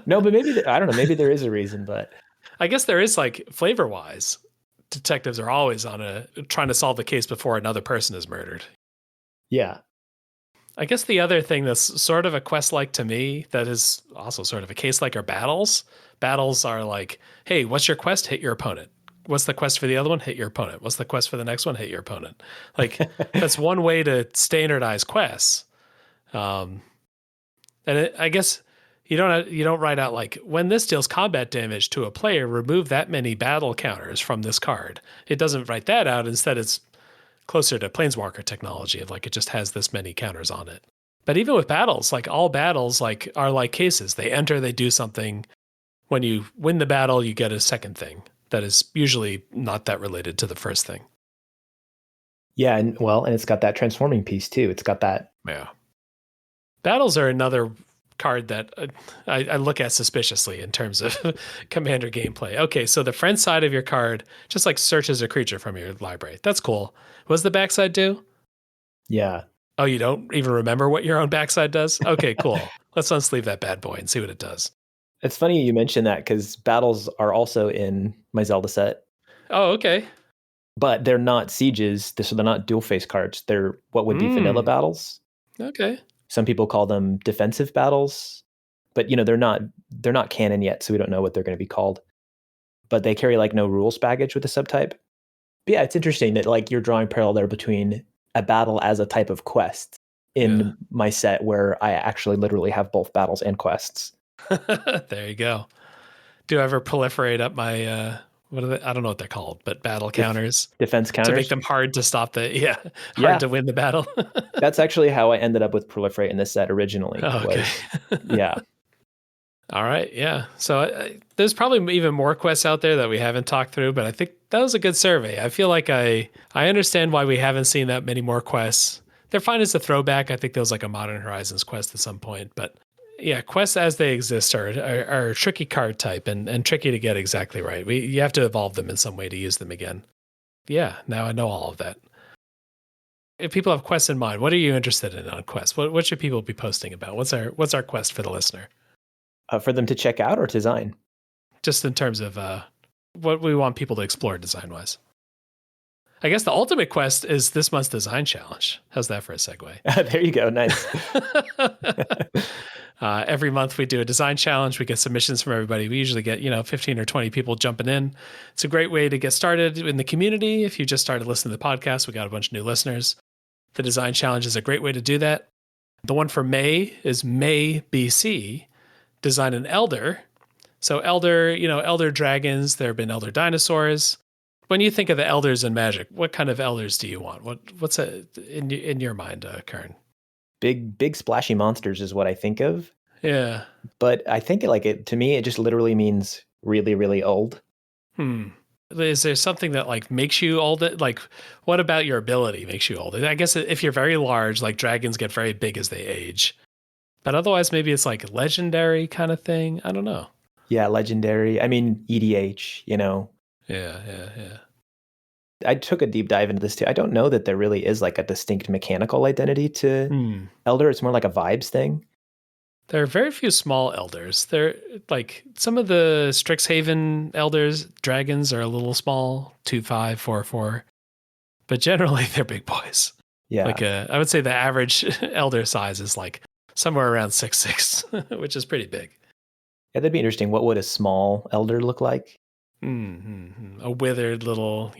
No, but maybe I don't know. Maybe there is a reason, but I guess there is like flavor wise. Detectives are always trying to solve the case before another person is murdered. Yeah. I guess the other thing that's sort of a quest like to me that is also sort of a case like are battles. Battles are like, hey, what's your quest? Hit your opponent. What's the quest for the other one? Hit your opponent. What's the quest for the next one? Hit your opponent. Like that's one way to standardize quests. And I guess you don't write out like when this deals combat damage to a player, remove that many battle counters from this card. It doesn't write that out. Instead, it's closer to Planeswalker technology of like it just has this many counters on it. But even with battles, like all battles like are like cases. They enter, they do something. When you win the battle, you get a second thing that is usually not that related to the first thing. Yeah, and it's got that transforming piece too. It's got that. Yeah. Battles are another card that I look at suspiciously in terms of commander gameplay. Okay, so the front side of your card just like searches a creature from your library. That's cool. What does the backside do? Yeah. Oh, you don't even remember what your own backside does? Okay, cool. Let's unsleeve that bad boy and see what it does. It's funny you mentioned that because battles are also in my Zelda set. Oh, okay. But they're not sieges, so they're not dual face cards. They're what would be vanilla battles. Okay. Some people call them defensive battles, but they're not canon yet, so we don't know what they're going to be called. But they carry like no rules baggage with the subtype. But yeah, it's interesting that like you're drawing parallel there between a battle as a type of quest in my set where I actually literally have both battles and quests. There you go. Do I ever proliferate up my what are they? I don't know what they're called, but battle counters, defense counters, to make them hard to stop hard to win the battle. That's actually how I ended up with proliferate in this set originally. Okay. Yeah. All right. Yeah. So there's probably even more quests out there that we haven't talked through, but I think that was a good survey. I feel like I understand why we haven't seen that many more quests. They're fine as a throwback. I think there was like a Modern Horizons quest at some point, but yeah, quests as they exist are a tricky card type and tricky to get exactly right. You have to evolve them in some way to use them again. Yeah, now I know all of that. If people have quests in mind, what are you interested in on quests? What should people be posting about? What's our quest for the listener? For them to check out or design? Just in terms of what we want people to explore design-wise. I guess the ultimate quest is this month's design challenge. How's that for a segue? There you go. Nice. Every month we do a design challenge. We get submissions from everybody. We usually get 15 or 20 people jumping in. It's a great way to get started in the community. If you just started listening to the podcast, we got a bunch of new listeners. The design challenge is a great way to do that. The one for May is May BC. Design an Elder. So Elder, Elder dragons. There have been Elder dinosaurs. When you think of the Elders in Magic, what kind of Elders do you want? What's in your mind, Qirn? Big splashy monsters is what I think of. Yeah. But I think to me, it just literally means really, really old. Is there something that like makes you old? Like, what about your ability makes you old? I guess if you're very large, like dragons get very big as they age. But otherwise, maybe it's like legendary kind of thing. I don't know. Yeah, legendary. I mean, EDH, Yeah. I took a deep dive into this too. I don't know that there really is like a distinct mechanical identity to Elder. It's more like a vibes thing. There are very few small elders. They're like some of the Strixhaven elders, dragons are a little small, 2, 5, 4, 4. But generally they're big boys. Yeah. Like I would say the average elder size is like somewhere around 6'6", which is pretty big. Yeah, that'd be interesting. What would a small elder look like? A withered little,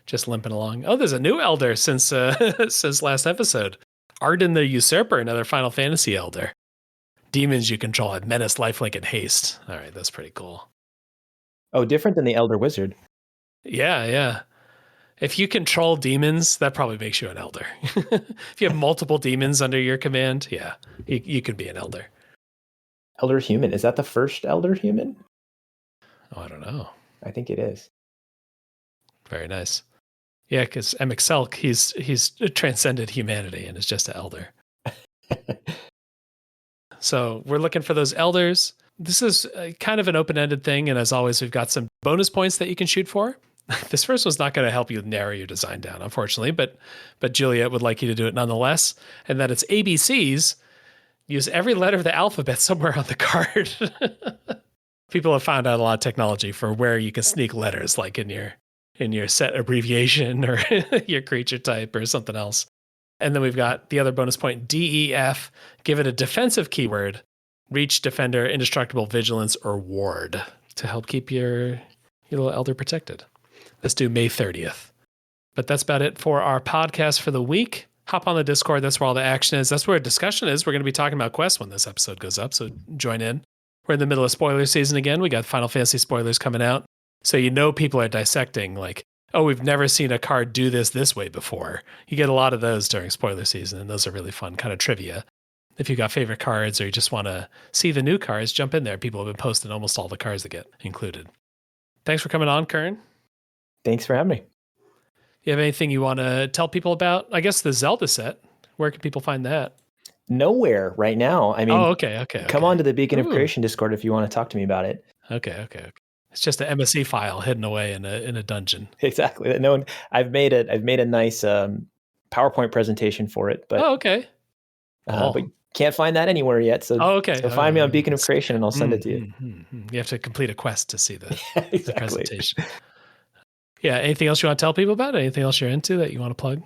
just limping along. Oh, there's a new elder since since last episode. Arden the Usurper, another Final Fantasy elder. Demons you control have menace, lifelink, and haste. All right, that's pretty cool. Oh, different than the Elder Wizard. Yeah. If you control demons, that probably makes you an elder. If you have multiple demons under your command, yeah, you could be an elder. Elder Human. Is that the first Elder Human? Oh, I don't know. I think it is. Very nice. Yeah, because Emixelk, he's transcended humanity and is just an elder. So we're looking for those elders. This is kind of an open-ended thing, and as always, we've got some bonus points that you can shoot for. This first one's not going to help you narrow your design down, unfortunately, but Juliet would like you to do it nonetheless, and that it's ABCs. Use every letter of the alphabet somewhere on the card. People have found out a lot of technology for where you can sneak letters, like in your set abbreviation or your creature type or something else. And then we've got the other bonus point, DEF. Give it a defensive keyword, reach, defender, indestructible, vigilance, or ward to help keep your little elder protected. Let's do May 30th. But that's about it for our podcast for the week. Hop on the Discord. That's where all the action is. That's where discussion is. We're going to be talking about quests when this episode goes up, so join in. We're in the middle of spoiler season again. We got Final Fantasy spoilers coming out. So people are dissecting like, oh, we've never seen a card do this way before. You get a lot of those during spoiler season, and those are really fun kind of trivia. If you got favorite cards or you just want to see the new cards, jump in there. People have been posting almost all the cards that get included. Thanks for coming on, Qirn. Thanks for having me. You have anything you want to tell people about? I guess the Zelda set. Where can people find that? Nowhere right now. I mean, okay. Come on to the Beacon of Creation Discord if you want to talk to me about it. Okay. It's just an MSE file hidden away in a dungeon. Exactly. I've made a nice PowerPoint presentation for it, but okay. But can't find that anywhere yet. So okay. So find me on Beacon of Creation and I'll send it to you. You have to complete a quest to see the presentation. Yeah. Anything else you want to tell people about? Anything else you're into that you want to plug?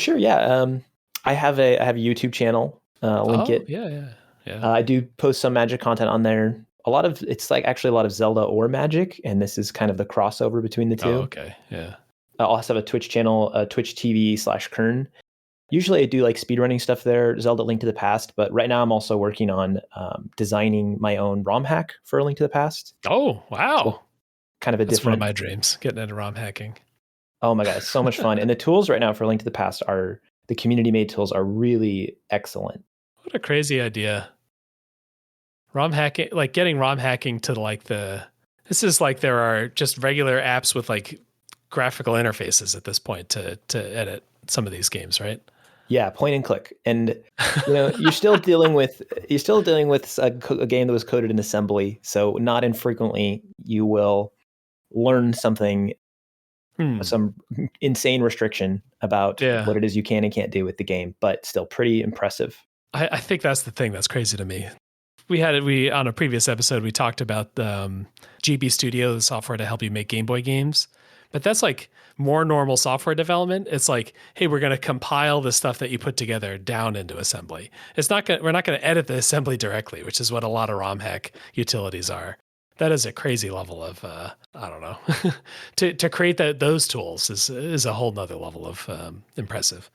Sure. Yeah. I have a YouTube channel. Link it. Yeah. I do post some Magic content on there. It's like actually a lot of Zelda or Magic, and this is kind of the crossover between the two. Okay. Yeah. I also have a Twitch channel, Twitch TV/Qirn. Usually I do like speedrunning stuff there, Zelda Link to the Past, but right now I'm also working on designing my own ROM hack for A Link to the Past. Oh, wow. So kind of That's one of my dreams, getting into ROM hacking. Oh my God, it's so much fun. And the tools right now for A Link to the Past the community made tools are really excellent. What a crazy idea. ROM hacking, like getting ROM hacking to this is like there are just regular apps with like graphical interfaces at this point to edit some of these games, right? Yeah, point and click. And you're still dealing with a game that was coded in assembly. So not infrequently you will learn something, some insane restriction about what it is you can and can't do with the game, but still pretty impressive. I think that's the thing that's crazy to me. We on a previous episode, we talked about GB Studio, the software to help you make Game Boy games. But that's like more normal software development. It's like, hey, we're going to compile the stuff that you put together down into assembly. We're not going to edit the assembly directly, which is what a lot of ROM hack utilities are. That is a crazy level of, I don't know, to create those tools is a whole nother level of impressive.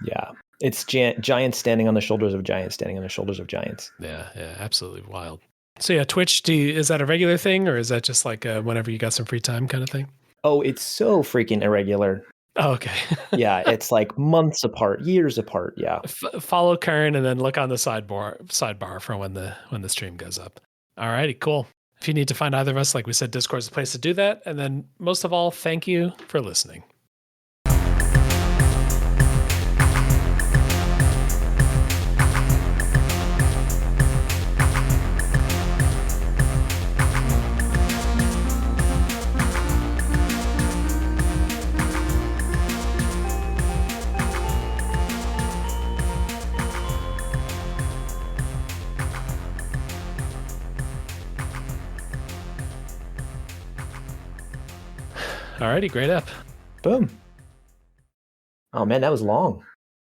Yeah. It's giants standing on the shoulders of giants standing on the shoulders of giants. Yeah, absolutely wild. So yeah, Twitch, is that a regular thing or is that just like whenever you got some free time kind of thing? Oh, it's so freaking irregular. Oh, okay. Yeah, it's like months apart, years apart. Yeah. Follow Qirn and then look on the sidebar for when the stream goes up. All righty, cool. If you need to find either of us, like we said, Discord's the place to do that. And then most of all, thank you for listening. Alrighty, great app. Boom. Oh man, that was long.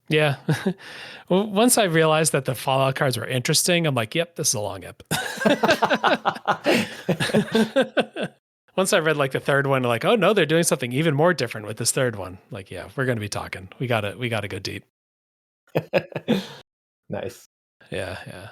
Yeah. Once I realized that the Fallout cards were interesting, I'm like, yep, this is a long ep. Once I read like the third one, like, oh no, they're doing something even more different with this third one. Like, yeah, we're gonna be talking. We gotta go deep. Nice. Yeah, yeah.